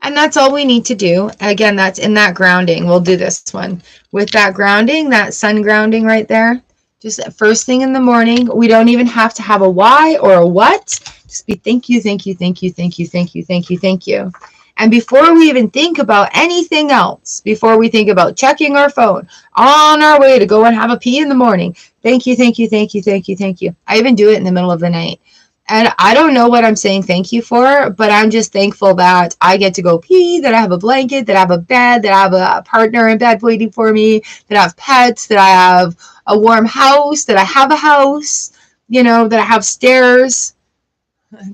And that's all we need to do. Again, that's in that grounding. We'll do this one. With that grounding, that sun grounding right there. Just first thing in the morning. We don't even have to have a why or a what. Just be thank you, thank you, thank you, thank you, thank you, thank you, thank you. And before we even think about anything else, before we think about checking our phone, on our way to go and have a pee in the morning, thank you, thank you, thank you, thank you, thank you. I even do it in the middle of the night. And I don't know what I'm saying thank you for, but I'm just thankful that I get to go pee, that I have a blanket, that I have a bed, that I have a partner in bed waiting for me, that I have pets, that I have a warm house, that I have a house, you know, that I have stairs.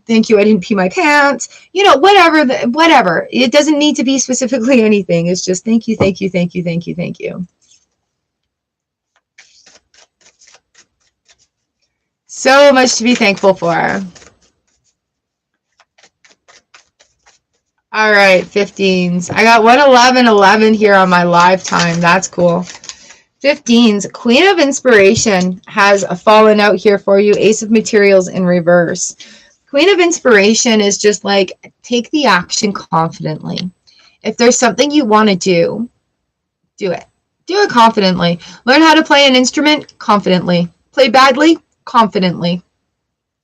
Thank you, I didn't pee my pants. You know, whatever. It doesn't need to be specifically anything. It's just thank you, thank you, thank you, thank you, thank you. So much to be thankful for. All right, 15s. I got 11111 here on my live time. That's cool. 15s. Queen of Inspiration has fallen out here for you. Ace of Materials in reverse. Queen of Inspiration is just like, take the action confidently. If there's something you want to do, do it. Do it confidently. Learn how to play an instrument confidently. Play badly confidently.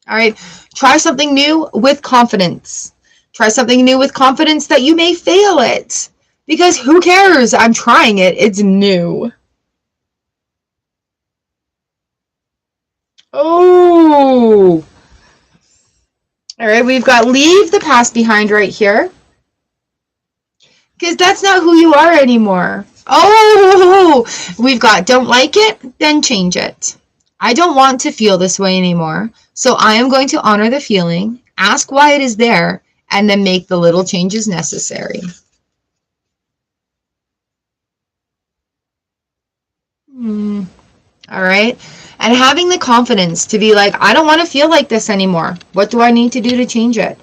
All right. Try something new with confidence. Try something new with confidence that you may fail it. Because who cares? I'm trying it. It's new. Oh. All right. We've got leave the past behind right here. Because that's not who you are anymore. Oh. We've got don't like it, then change it. I don't want to feel this way anymore. So I am going to honor the feeling, ask why it is there, and then make the little changes necessary. All right. And having the confidence to be like, I don't want to feel like this anymore. What do I need to do to change it?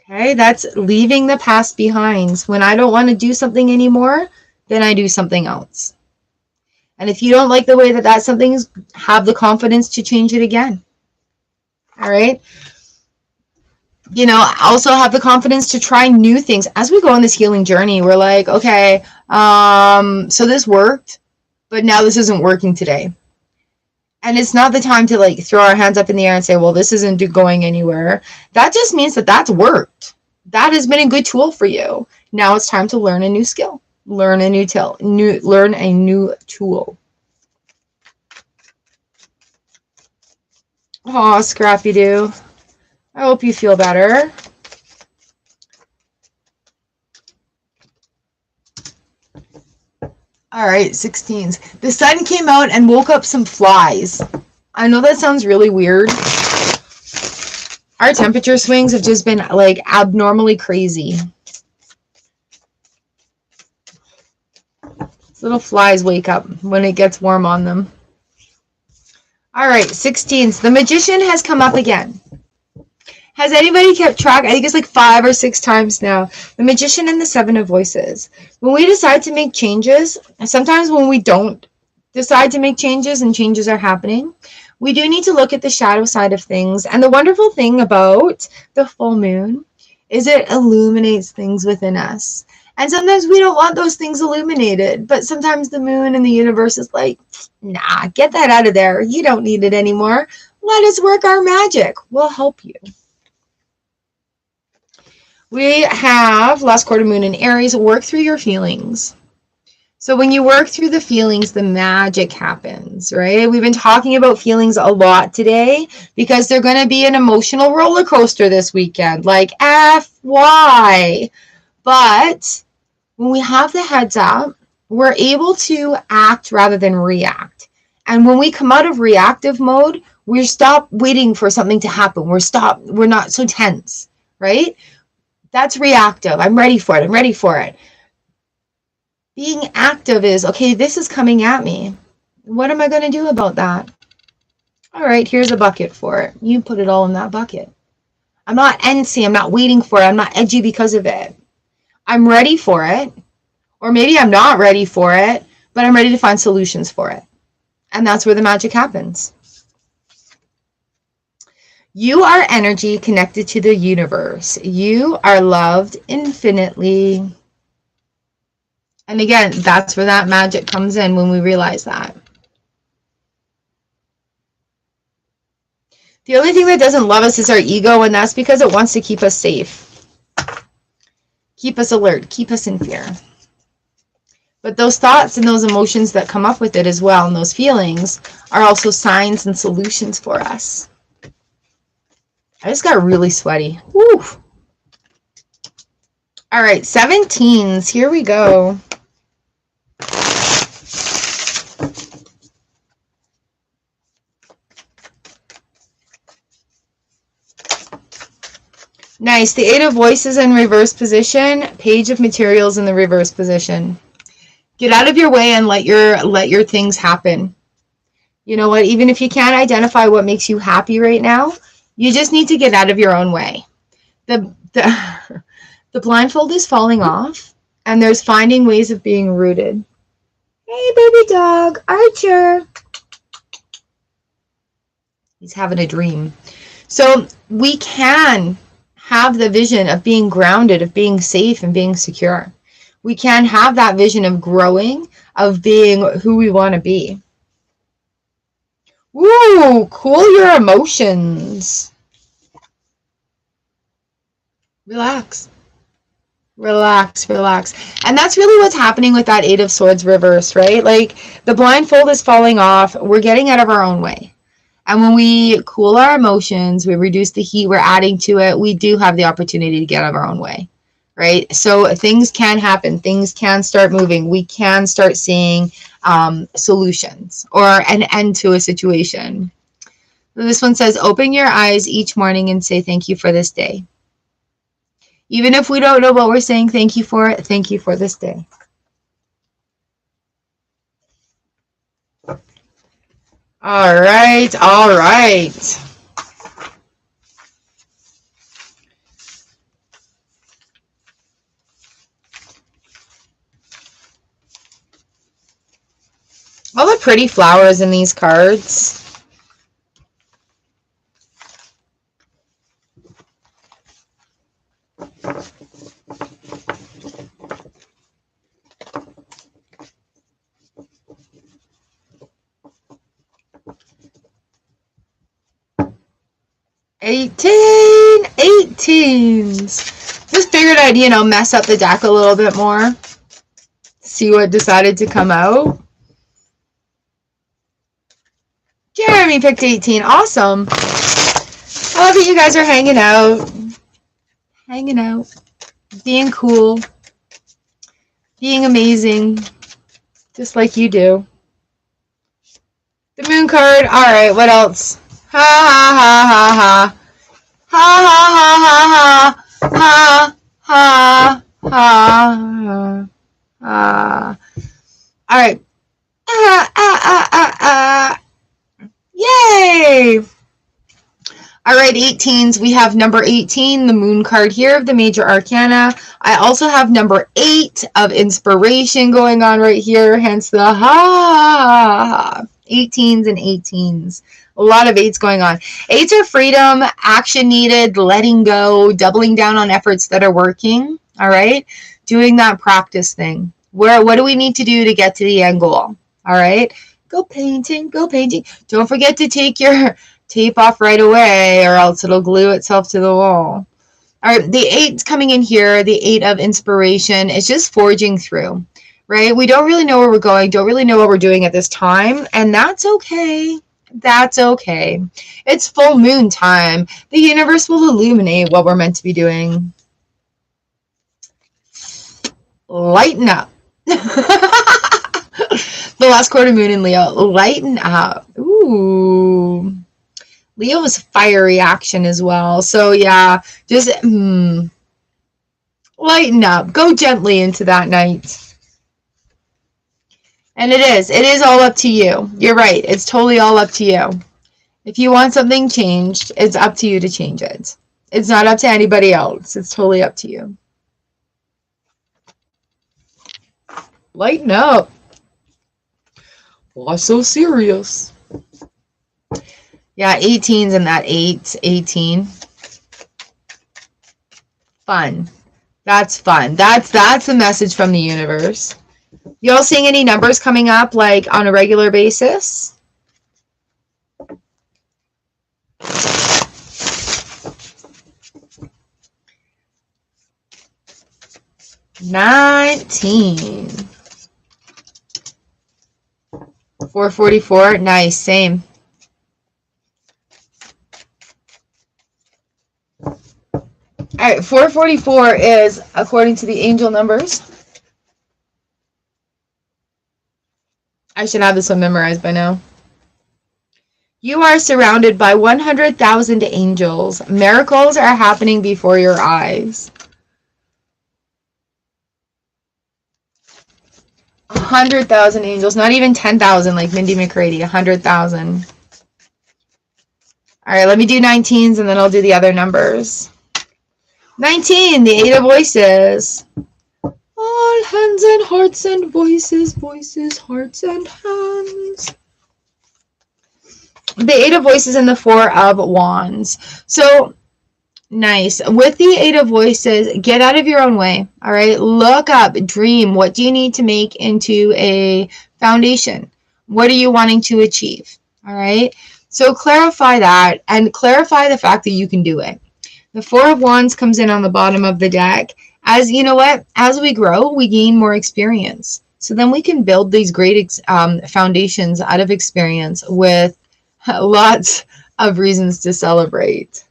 Okay. That's leaving the past behind. When I don't want to do something anymore, then I do something else. And if you don't like the way that that something is, have the confidence to change it again. All right. You know, also have the confidence to try new things. As we go on this healing journey, we're like, okay, so this worked, but now this isn't working today. And it's not the time to like throw our hands up in the air and say, well, this isn't going anywhere. That just means that that's worked. That has been a good tool for you. Now it's time to learn a new skill. Learn a new tool. Oh, Scrappy Doo. I hope you feel better. All right, 16s. The sun came out and woke up some flies. I know that sounds really weird. Our temperature swings have just been like abnormally crazy. Little flies wake up when it gets warm on them. All right, 16s. The Magician has come up again. Has anybody kept track? I think it's like 5 or 6 times now. The Magician and the 7 of Voices. When we decide to make changes, sometimes when we don't decide to make changes and changes are happening, we do need to look at the shadow side of things. And the wonderful thing about the full moon is it illuminates things within us. And sometimes we don't want those things illuminated, but sometimes the moon and the universe is like, nah, get that out of there. You don't need it anymore. Let us work our magic. We'll help you. We have last quarter moon in Aries. Work through your feelings. So when you work through the feelings, the magic happens, right? We've been talking about feelings a lot today because they're going to be an emotional roller coaster this weekend. Like, why? But when we have the heads up, we're able to act rather than react. And when we come out of reactive mode, We stop waiting for something to happen. We're not so tense, right? That's reactive. I'm ready for it. I'm ready for it. Being active is, okay, this is coming at me. What am I going to do about that? All right, here's a bucket for it. You put it all in that bucket. I'm not antsy. I'm not waiting for it. I'm not edgy because of it. I'm ready for it. Or maybe I'm not ready for it, but I'm ready to find solutions for it. And that's where the magic happens. You are energy connected to the universe. You are loved infinitely. And again, that's where that magic comes in when we realize that. The only thing that doesn't love us is our ego, and that's because it wants to keep us safe. Keep us alert, keep us in fear. But those thoughts and those emotions that come up with it as well, and those feelings, are also signs and solutions for us. I just got really sweaty. Woo. All right, 17s. Here we go. Nice. The Eight of Voices in reverse position. Page of Materials in the reverse position. Get out of your way and let your things happen. You know what? Even if you can't identify what makes you happy right now, you just need to get out of your own way. The blindfold is falling off, and there's finding ways of being rooted. Hey, baby dog, Archer. He's having a dream. So we can have the vision of being grounded, of being safe and being secure. We can have that vision of growing, of being who we want to be. Woo, cool your emotions. Relax. Relax, relax. And that's really what's happening with that Eight of Swords reverse, right? Like the blindfold is falling off. We're getting out of our own way. And when we cool our emotions, we reduce the heat we're adding to it, we do have the opportunity to get out of our own way, right? So things can happen. Things can start moving. We can start seeing solutions or an end to a situation. This one says, open your eyes each morning and say thank you for this day. Even if we don't know what we're saying thank you for this day. All right, all right. All the pretty flowers in these cards. Eighteens. Just figured I'd, mess up the deck a little bit more. See what decided to come out. Jeremy picked 18. Awesome. I love that you guys are hanging out. Hanging out. Being cool. Being amazing. Just like you do. The moon card. Alright, what else? Ha ha ha ha ha. Ha ha ha ha ha. Ha ha ha. Alright. Yay! Alright, 18s. We have number 18, the moon card here of the major arcana. I also have number 8 of inspiration going on right here, hence the ha. 18s and 18s. A lot of 8s going on. 8s are freedom, action needed, letting go, doubling down on efforts that are working. All right? Doing that practice thing. What do we need to do to get to the end goal? All right? Go painting, go painting. Don't forget to take your tape off right away or else it'll glue itself to the wall. All right, the 8's coming in here, the 8 of inspiration. It's just forging through, right? We don't really know where we're going, don't really know what we're doing at this time, and that's okay. That's okay. It's full moon time. The universe will illuminate what we're meant to be doing. Lighten up. The last quarter moon in Leo. Lighten up. Ooh. Leo is fiery action as well. So yeah, just lighten up. Go gently into that night. And it is all up to you. You're right. It's totally all up to you. If you want something changed, it's up to you to change it. It's not up to anybody else. It's totally up to you. Lighten up. Why so serious? Yeah, 18's in that 8, 18. Fun. That's fun. That's the message from the universe. Y'all seeing any numbers coming up like on a regular basis? $19. 444. Nice. Same. All right. 444 is according to the angel numbers. I should have this one memorized by now. You are surrounded by 100,000 angels. Miracles are happening before your eyes. 100,000 angels, not even 10,000 like Mindy McCready, 100,000. All right, let me do 19s and then I'll do the other numbers. 19, the 8 of voices. All hands and hearts and voices, voices, hearts and hands. The 8 of voices and the 4 of wands. So nice. With the 8 of voices, get out of your own way. All right. Look up, dream. What do you need to make into a foundation? What are you wanting to achieve? All right. So clarify that and clarify the fact that you can do it. The 4 of wands comes in on the bottom of the deck. As you know what, as we grow, we gain more experience. So then we can build these great foundations out of experience with lots of reasons to celebrate.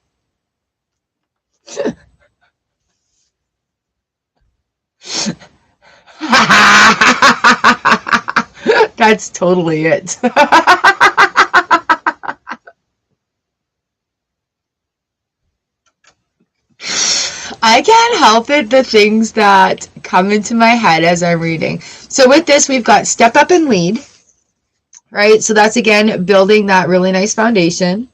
That's totally it. I can't help it, the things that come into my head as I'm reading. So with this, we've got step up and lead, right? So that's, again, building that really nice foundation.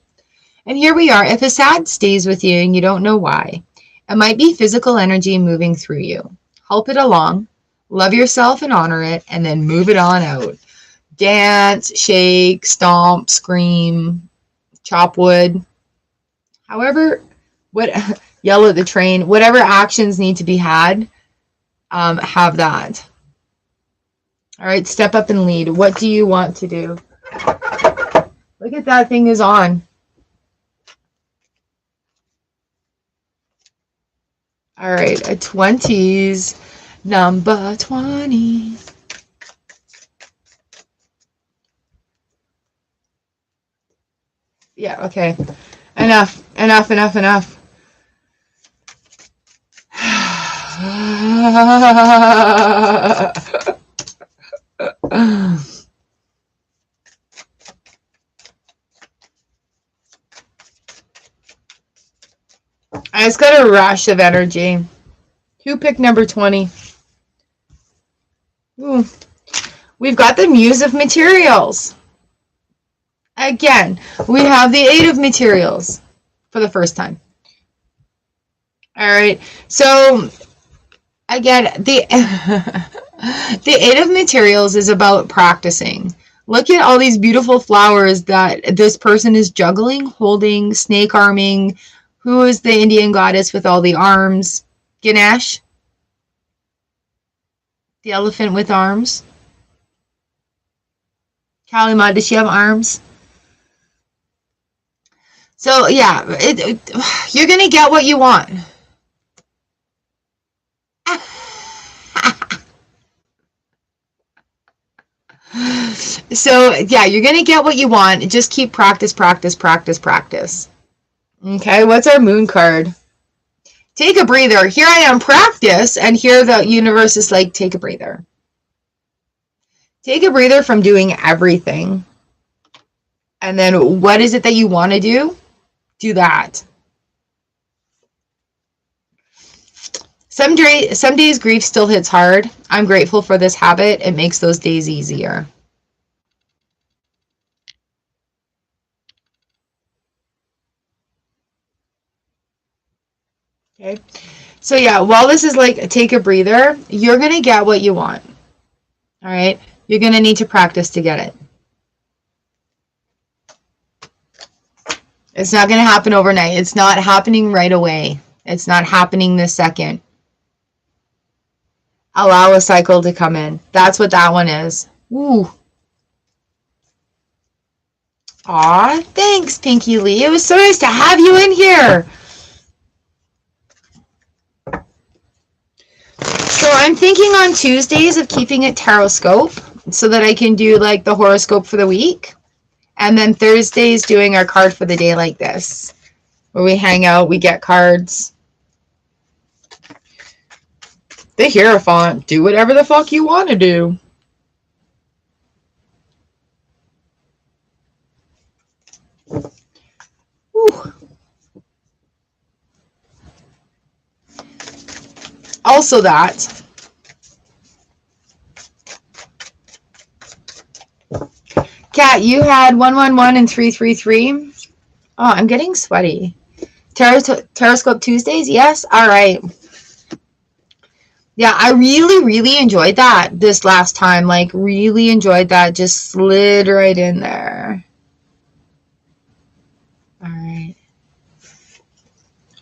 And here we are. If a sad stays with you and you don't know why, it might be physical energy moving through you. Help it along, love yourself and honor it, and then move it on out. Dance, shake, stomp, scream, chop wood, however, yell at the train, whatever actions need to be had, have that. All right, step up and lead. What do you want to do? Look at that thing is on. All right, a 20s, number 20. Yeah, okay. Enough. I just got a rush of energy. Who picked number 20? Ooh. We've got the Muse of Materials. Again, we have the 8 of Materials for the first time. All right. So, again, the 8 of Materials is about practicing. Look at all these beautiful flowers that this person is juggling, holding, snake arming. Who is the Indian goddess with all the arms? Ganesh? The elephant with arms? Kalima, does she have arms? So, yeah, you're going to get what you want. So, yeah, you're going to get what you want. Just keep practice. Okay, what's our moon card? Take a breather. Here I am, practice, and here the universe is like, take a breather. Take a breather from doing everything. And then what is it that you want to do? Do that. Some days grief still hits hard. I'm grateful for this habit. It makes those days easier. Okay. So yeah, while this is like take a breather, you're going to get what you want. All right. You're going to need to practice to get it. It's not going to happen overnight. It's not happening right away. It's not happening this second. Allow a cycle to come in. That's what that one is. Ooh. Aw, thanks, Pinky Lee. It was so nice to have you in here. So I'm thinking on Tuesdays of keeping it Taroscope so that I can do like the horoscope for the week. And then Thursdays doing our card for the day like this, where we hang out, we get cards. The Hierophant, do whatever the fuck you want to do. Whew. Also that. Kat, you had 111 and 333. Oh, I'm getting sweaty. Taroscope Tuesdays? Yes? All right. Yeah, I really enjoyed that this last time. Like, really enjoyed that. Just slid right in there. All right.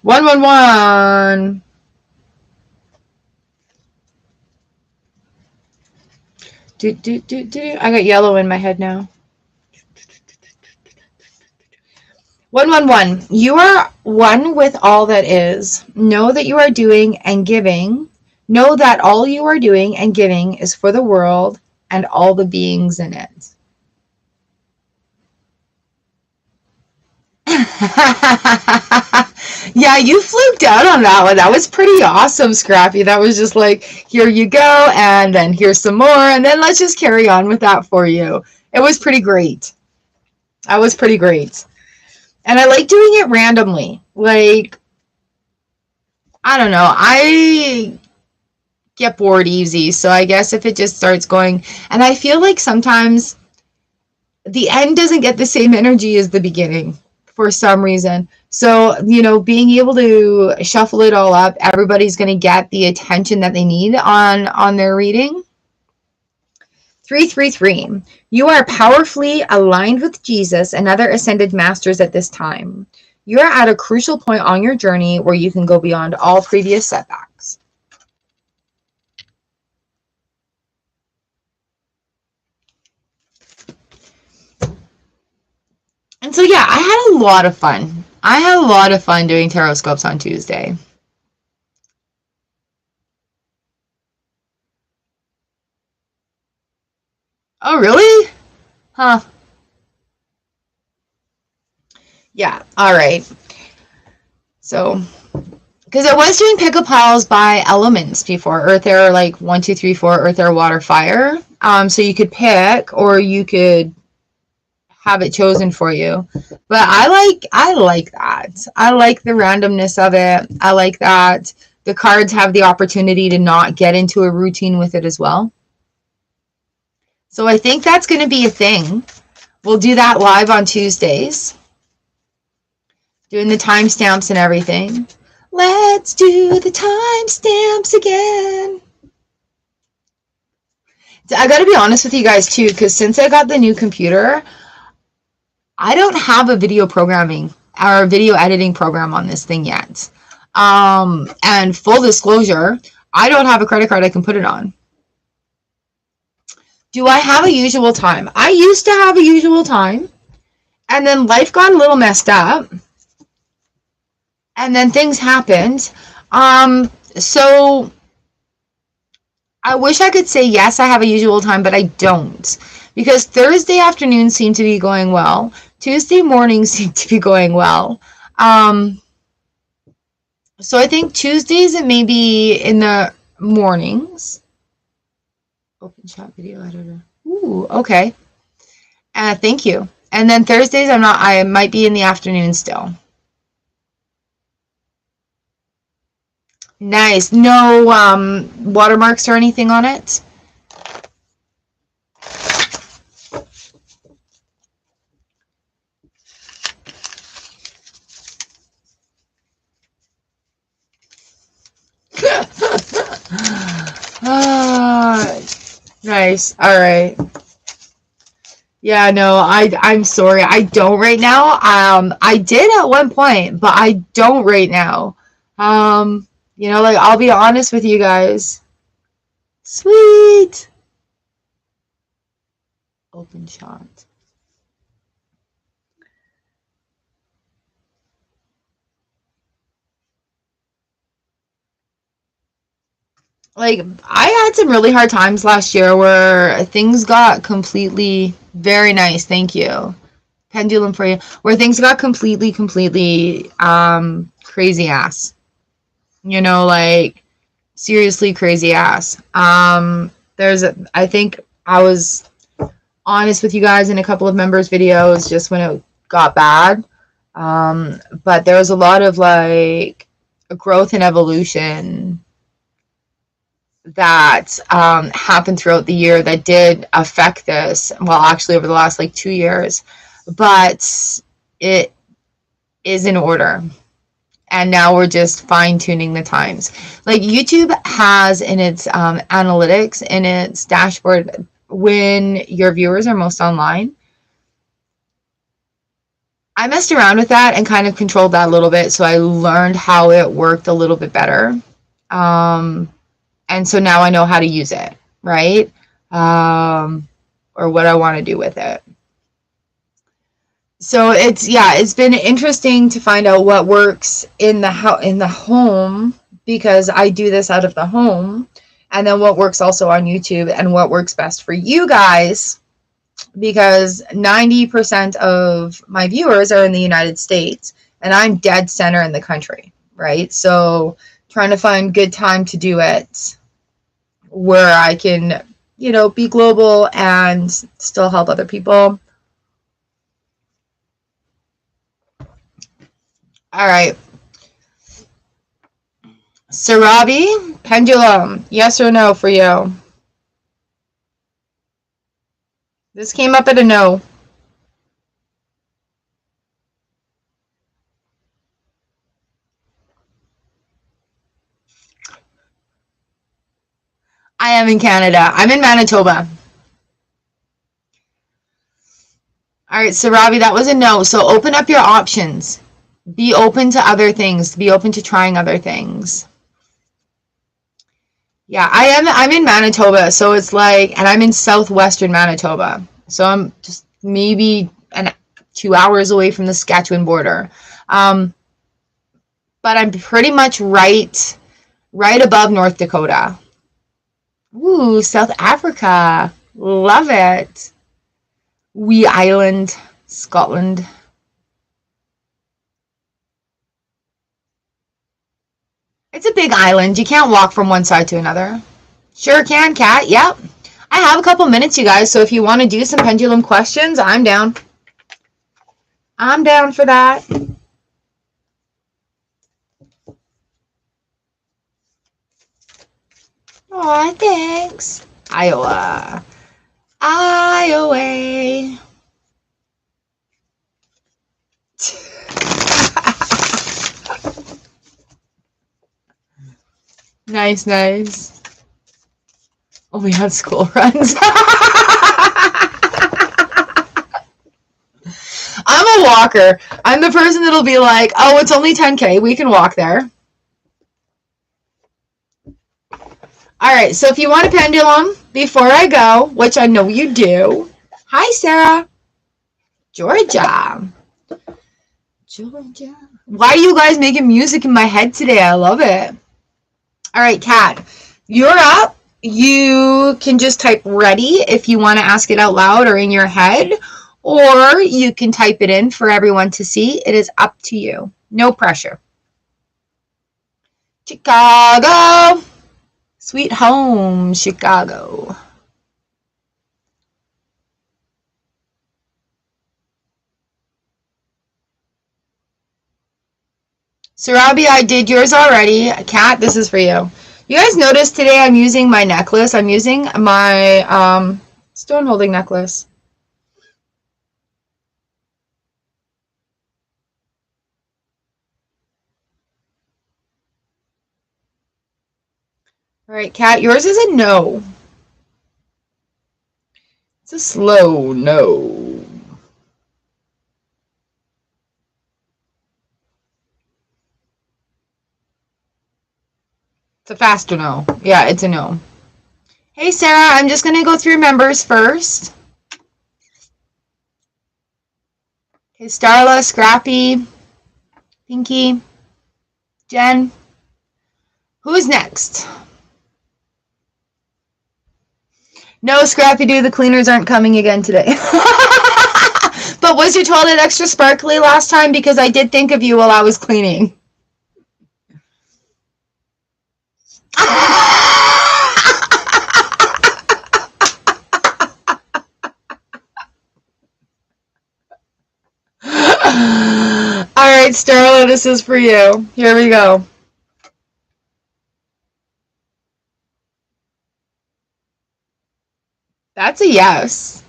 111. I got yellow in my head now. 111. You are one with all that is. Know that you are doing and giving. Know that all you are doing and giving is for the world and all the beings in it. Yeah, you fluked out on that one. That was pretty awesome, Scrappy. That was just like, here you go, and then here's some more, and then let's just carry on with that for you. It was pretty great. That was pretty great. And I like doing it randomly. Like, I don't know. I get bored easy, so I guess if it just starts going, and I feel like sometimes the end doesn't get the same energy as the beginning for some reason. So, you know, being able to shuffle it all up, everybody's going to get the attention that they need on their reading. 333. You are powerfully aligned with Jesus and other ascended masters at this time. You are at a crucial point on your journey where you can go beyond all previous setbacks. And so, yeah, I had a lot of fun. I had a lot of fun doing tarot scopes on Tuesday. Oh, really? Huh. Yeah, all right. So, because I was doing pick-up piles by elements before. Earth, air, like 1, 2, 3, 4, earth, air, water, fire. So you could pick, or you could have it chosen for you. But I like that. I like the randomness of it. I like that the cards have the opportunity to not get into a routine with it as well. So I think that's going to be a thing. We'll do that live on Tuesdays. Doing the timestamps and everything. Let's do the timestamps again. I got to be honest with you guys too, because since I got the new computer, I don't have a video programming or video editing program on this thing yet. And full disclosure, I don't have a credit card I can put it on. Do I have a usual time? I used to have a usual time, and then life got a little messed up, and then things happened. So I wish I could say yes, I have a usual time, but I don't. Because Thursday afternoons seem to be going well. Tuesday mornings seem to be going well. So I think Tuesdays it may be in the mornings. Open chat video editor. Ooh, okay. Thank you. And then Thursdays I might be in the afternoon still. Nice. No watermarks or anything on it? Ah, nice. All right. Yeah, no, I'm sorry. I don't right now. I did at one point, but I don't right now. Like I'll be honest with you guys. Sweet. Open shot. Like I had some really hard times last year where things got completely very nice. Thank you. Pendulum for you. Where things got completely crazy ass. Like seriously crazy ass. I think I was honest with you guys in a couple of members' videos just when it got bad. But there was a lot of like growth and evolution that happened throughout the year that did affect this. Well, actually, over the last like 2 years, but it is in order. And now we're just fine tuning the times. Like YouTube has in its analytics, in its dashboard, when your viewers are most online. I messed around with that and kind of controlled that a little bit. So I learned how it worked a little bit better. And so now I know how to use it, right? Or what I want to do with it. So it's been interesting to find out what works in the home, because I do this out of the home, and then what works also on YouTube and what works best for you guys, because 90% of my viewers are in the United States and I'm dead center in the country, right? So trying to find good time to do it where I can, be global and still help other people. All right. Sarabi, pendulum, yes or no for you? This came up at a no. I am in Canada. I'm in Manitoba. All right, Sarabi, that was a no. So open up your options. Be open to other things. Be open to trying other things. Yeah, I'm in Manitoba, so it's like, and I'm in southwestern Manitoba. So I'm just maybe 2 hours away from the Saskatchewan border. But I'm pretty much right above North Dakota. Ooh, South Africa. Love it. Wee Island, Scotland. It's a big island. You can't walk from one side to another. Sure can, Kat. Yep. I have a couple minutes, you guys, so if you want to do some pendulum questions, I'm down. I'm down for that. Aw, thanks. Iowa. Iowa. Nice, nice. Only had school runs. I'm a walker. I'm the person that'll be like, oh, it's only 10K. We can walk there. All right, so if you want a pendulum before I go, which I know you do. Hi, Sarah. Georgia. Georgia. Why are you guys making music in my head today? I love it. All right, Kat, you're up. You can just type ready if you want to ask it out loud or in your head, or you can type it in for everyone to see. It is up to you. No pressure. Chicago. Sweet home, Chicago. Sarabi, I did yours already. Kat, this is for you. You guys notice today I'm using my necklace. I'm using my stone holding necklace. All right, Kat, yours is a no. It's a slow no. It's a faster no. Yeah, it's a no. Hey, Sarah, I'm just going to go through members first. Okay, Starla, Scrappy, Pinky, Jen. Who's next? No, Scrappy Doo, the cleaners aren't coming again today. But was your toilet extra sparkly last time? Because I did think of you while I was cleaning. Alright, Starla, this is for you. Here we go. That's a yes.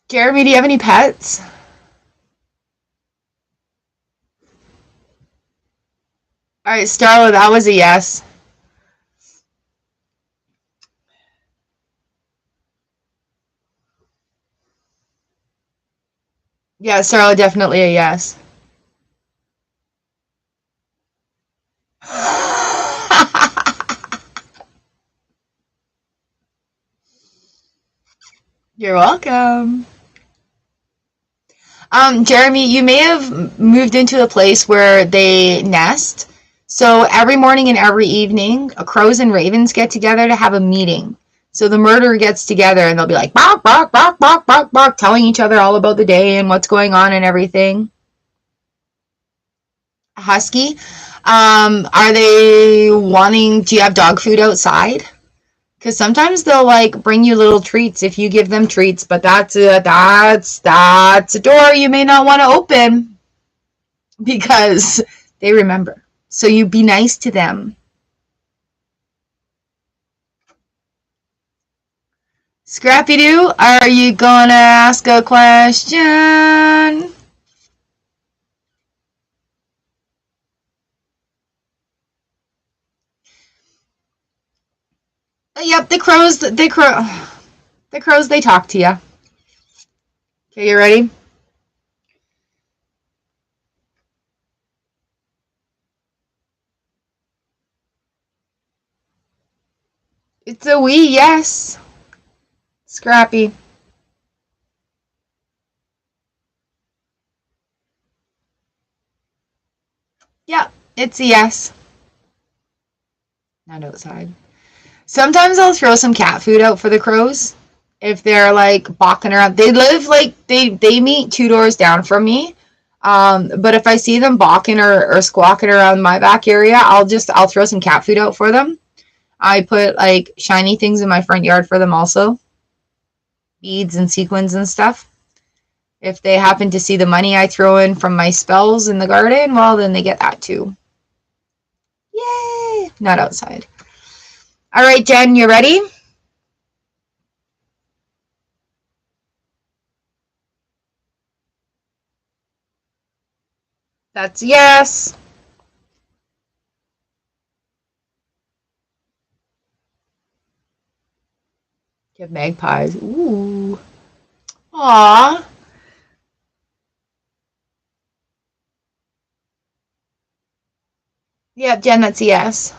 Jeremy, do you have any pets? Alright, Starla, that was a yes. Yeah, Starla, definitely a yes. You're welcome. Jeremy, you may have moved into a place where they nest. So every morning and every evening, crows and ravens get together to have a meeting. So the murderer gets together and they'll be like, bark, bark, bark, bark, bark, bark, telling each other all about the day and what's going on and everything. Husky, are they wanting, do you have dog food outside? Because sometimes they'll like bring you little treats if you give them treats, but that's a door you may not want to open because they remember. So you be nice to them. Scrappy Doo, are you gonna ask a question? Yep, the crows, they talk to you. Okay, you ready? It's a wee yes. Scrappy. Yep, it's a yes. Not outside. Sometimes I'll throw some cat food out for the crows if they're like balking around. They live like they meet 2 doors down from me. But if I see them balking or squawking around my back area, I'll throw some cat food out for them. I put like shiny things in my front yard for them also. Beads and sequins and stuff. If they happen to see the money I throw in from my spells in the garden, well, then they get that too. Yay! Not outside. All right, Jen, you ready? That's yes. You have magpies. Ooh. Aw. Yep, Jen, that's a yes.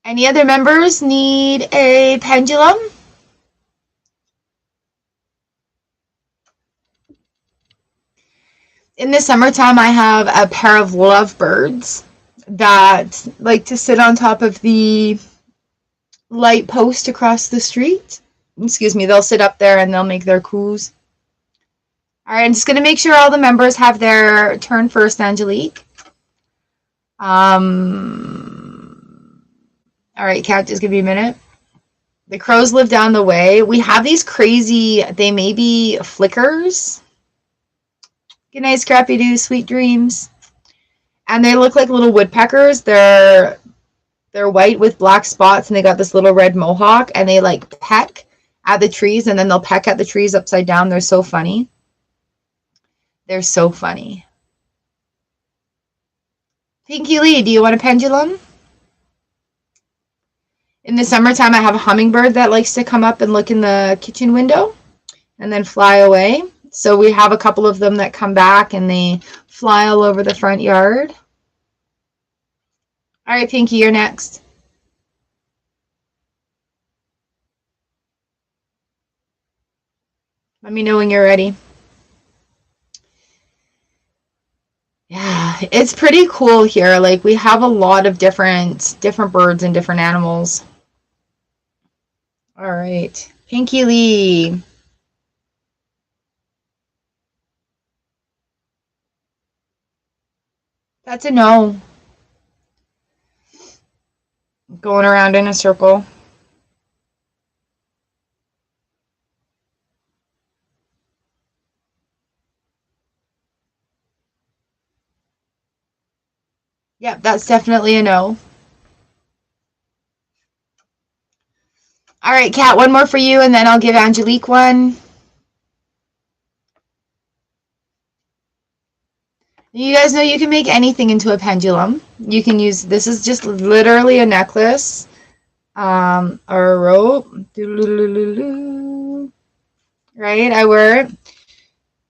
Any other members need a pendulum? In the summertime, I have a pair of lovebirds that like to sit on top of the light post across the street. Excuse me, they'll sit up there and they'll make their coos. All right, I'm just going to make sure all the members have their turn first, Angelique. All right, Kat, just give me a minute. The crows live down the way. We have these crazy, they may be flickers. Good night, Scrappy Doo, sweet dreams. And they look like little woodpeckers. They're white with black spots, and they got this little red mohawk, and they like peck at the trees, and then they'll peck at the trees upside down. They're so funny. They're so funny. Pinky Lee, do you want a pendulum? In the summertime, I have a hummingbird that likes to come up and look in the kitchen window and then fly away. So we have a couple of them that come back and they fly all over the front yard. All right, Pinky, you're next. Let me know when you're ready. Yeah, it's pretty cool here. Like, we have a lot of different birds and different animals. All right, Pinky Lee. That's a no. Going around in a circle. Yep, that's definitely a no. All right, Kat, one more for you, and then I'll give Angelique one. You guys know you can make anything into a pendulum. You can use, this is just literally a necklace, or a rope. Right, I wear it.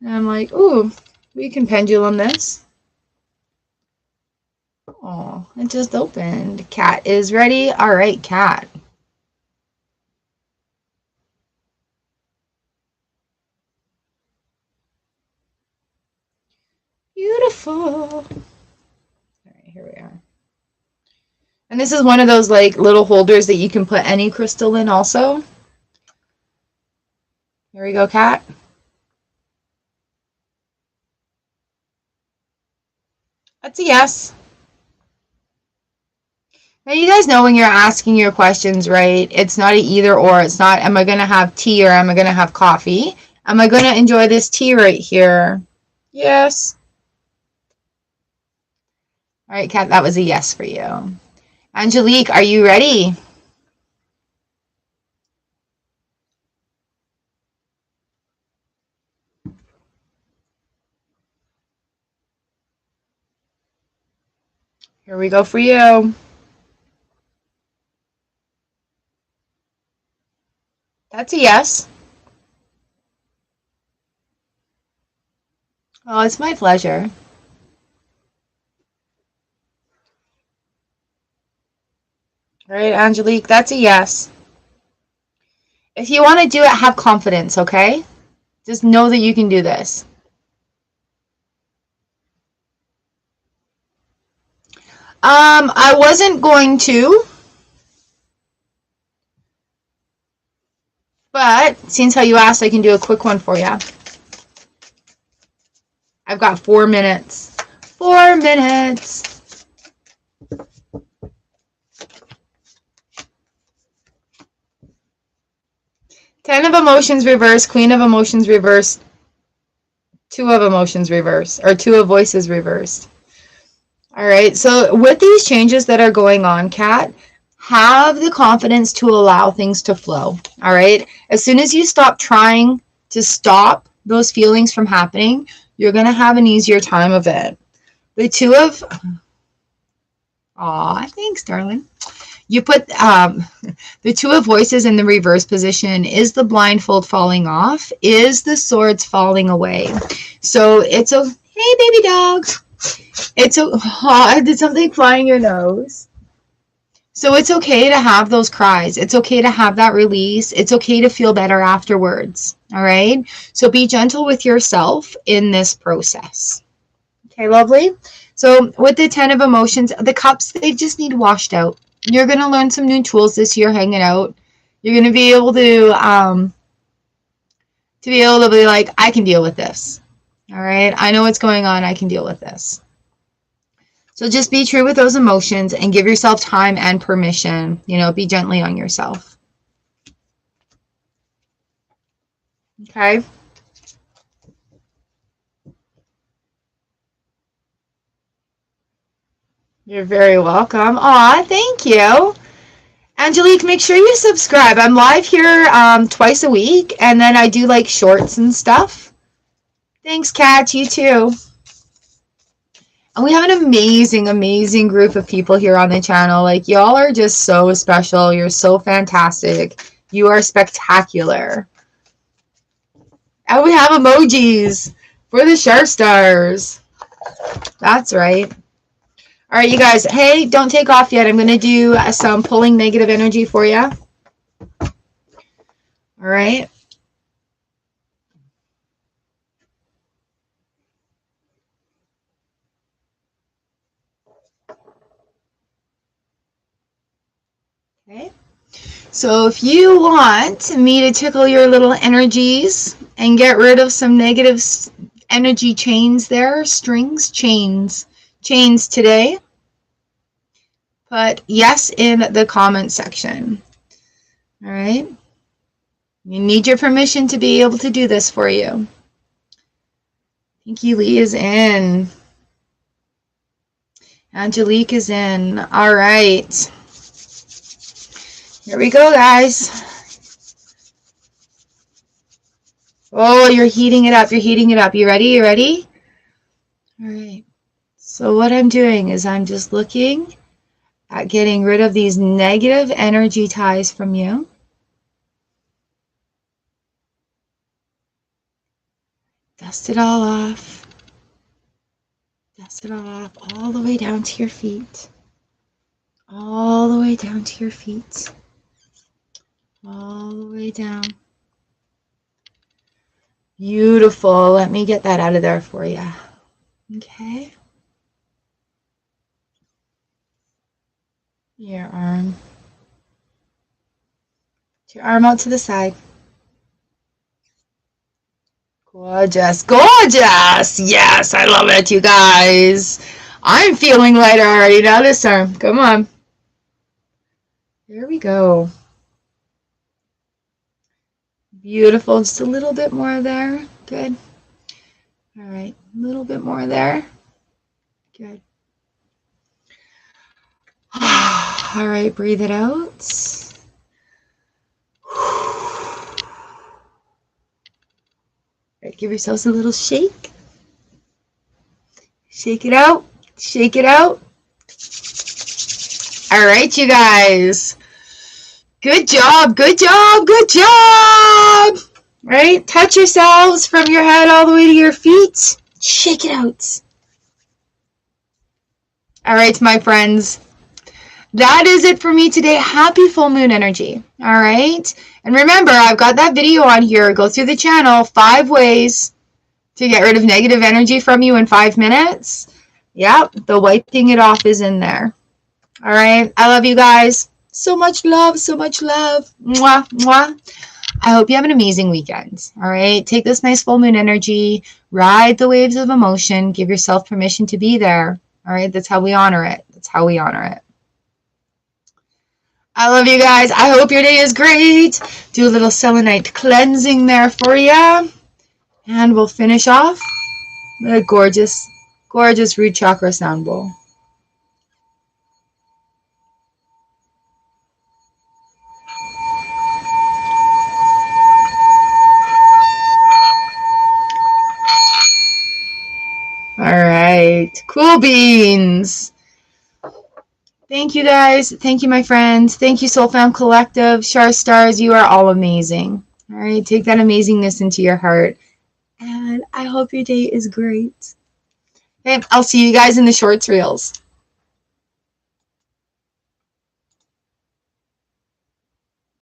And I'm like, ooh, we can pendulum this. Oh, it just opened. Kat is ready. All right, Kat. Beautiful. All right, here we are. And this is one of those like little holders that you can put any crystal in also. Here we go, Kat. That's a yes. Now you guys know when you're asking your questions, right? It's not an either or. It's not, am I going to have tea or am I going to have coffee? Am I going to enjoy this tea right here? Yes. All right, Kat, that was a yes for you. Angelique, are you ready? Here we go for you. That's a yes. Oh, it's my pleasure. All right, Angelique, that's a yes. If you want to do it, have confidence, okay? Just know that you can do this. I wasn't going to, but since how you asked, I can do a quick one for you. I've got 4 minutes. 4 minutes. Ten of emotions reversed, Queen of emotions reversed, Two of emotions reversed, or Two of voices reversed. All right, so with these changes that are going on, Kat, have the confidence to allow things to flow. All right, as soon as you stop trying to stop those feelings from happening, you're going to have an easier time of it. The Two of, aw, thanks, darling. You put the Two of voices in the reverse position. Is the blindfold falling off? Is the swords falling away? So it's a, hey, baby dog. It's a, oh, did something fly in your nose? So it's okay to have those cries. It's okay to have that release. It's okay to feel better afterwards. All right. So be gentle with yourself in this process. Okay, lovely. So with the Ten of emotions, the cups, they just need washed out. You're going to learn some new tools this year hanging out. You're going to be able to be like, I can deal with this. All right. I know what's going on. I can deal with this. So just be true with those emotions and give yourself time and permission. You know, be gently on yourself. Okay. You're very welcome. Aw, thank you. Angelique, make sure you subscribe. I'm live here twice a week, and then I do like shorts and stuff. Thanks, Kat. You too. And we have an amazing, amazing group of people here on the channel. Like, y'all are just so special. You're so fantastic. You are spectacular. And we have emojis for the Char stars. That's right. All right, you guys. Hey, don't take off yet. I'm going to do some pulling negative energy for you. All right. Okay. So if you want me to tickle your little energies and get rid of some negative energy chains there, strings, chains today, put yes in the comment section. All right. You need your permission to be able to do this for you. Pinky Lee is in. Angelique is in. All right. Here we go, guys. Oh, you're heating it up. You're heating it up. You ready? You ready? All right. So what I'm doing is I'm just looking at getting rid of these negative energy ties from you. Dust it all off. Dust it all off all the way down to your feet. All the way down to your feet. All the way down. Beautiful. Let me get that out of there for you. Okay. Your arm. Put your arm out to the side. Gorgeous. Gorgeous. Yes, I love it, you guys. I'm feeling lighter already. Now this arm. Come on. There we go. Beautiful. Just a little bit more there. Good. All right. A little bit more there. Good. All right. Breathe it out. All right. Give yourselves a little shake. Shake it out. Shake it out. All right, you guys. Good job. Good job. Good job. Right? Touch yourselves from your head all the way to your feet. Shake it out. All right, my friends. That is it for me today. Happy full moon energy. All right. And remember, I've got that video on here. Go through the channel. 5 ways to get rid of negative energy from you in 5 minutes. Yep. The wiping it off is in there. All right. I love you guys. So much love. So much love. Mwah, mwah. I hope you have an amazing weekend. All right. Take this nice full moon energy. Ride the waves of emotion. Give yourself permission to be there. All right. That's how we honor it. That's how we honor it. I love you guys. I hope your day is great. Do a little selenite cleansing there for you. And we'll finish off with a gorgeous, gorgeous root chakra sound bowl. All right. Cool beans. Thank you guys. Thank you, my friends. Thank you, Soul Fam Collective, Char Stars. You are all amazing. All right. Take that amazingness into your heart. And I hope your day is great. Okay. I'll see you guys in the shorts reels.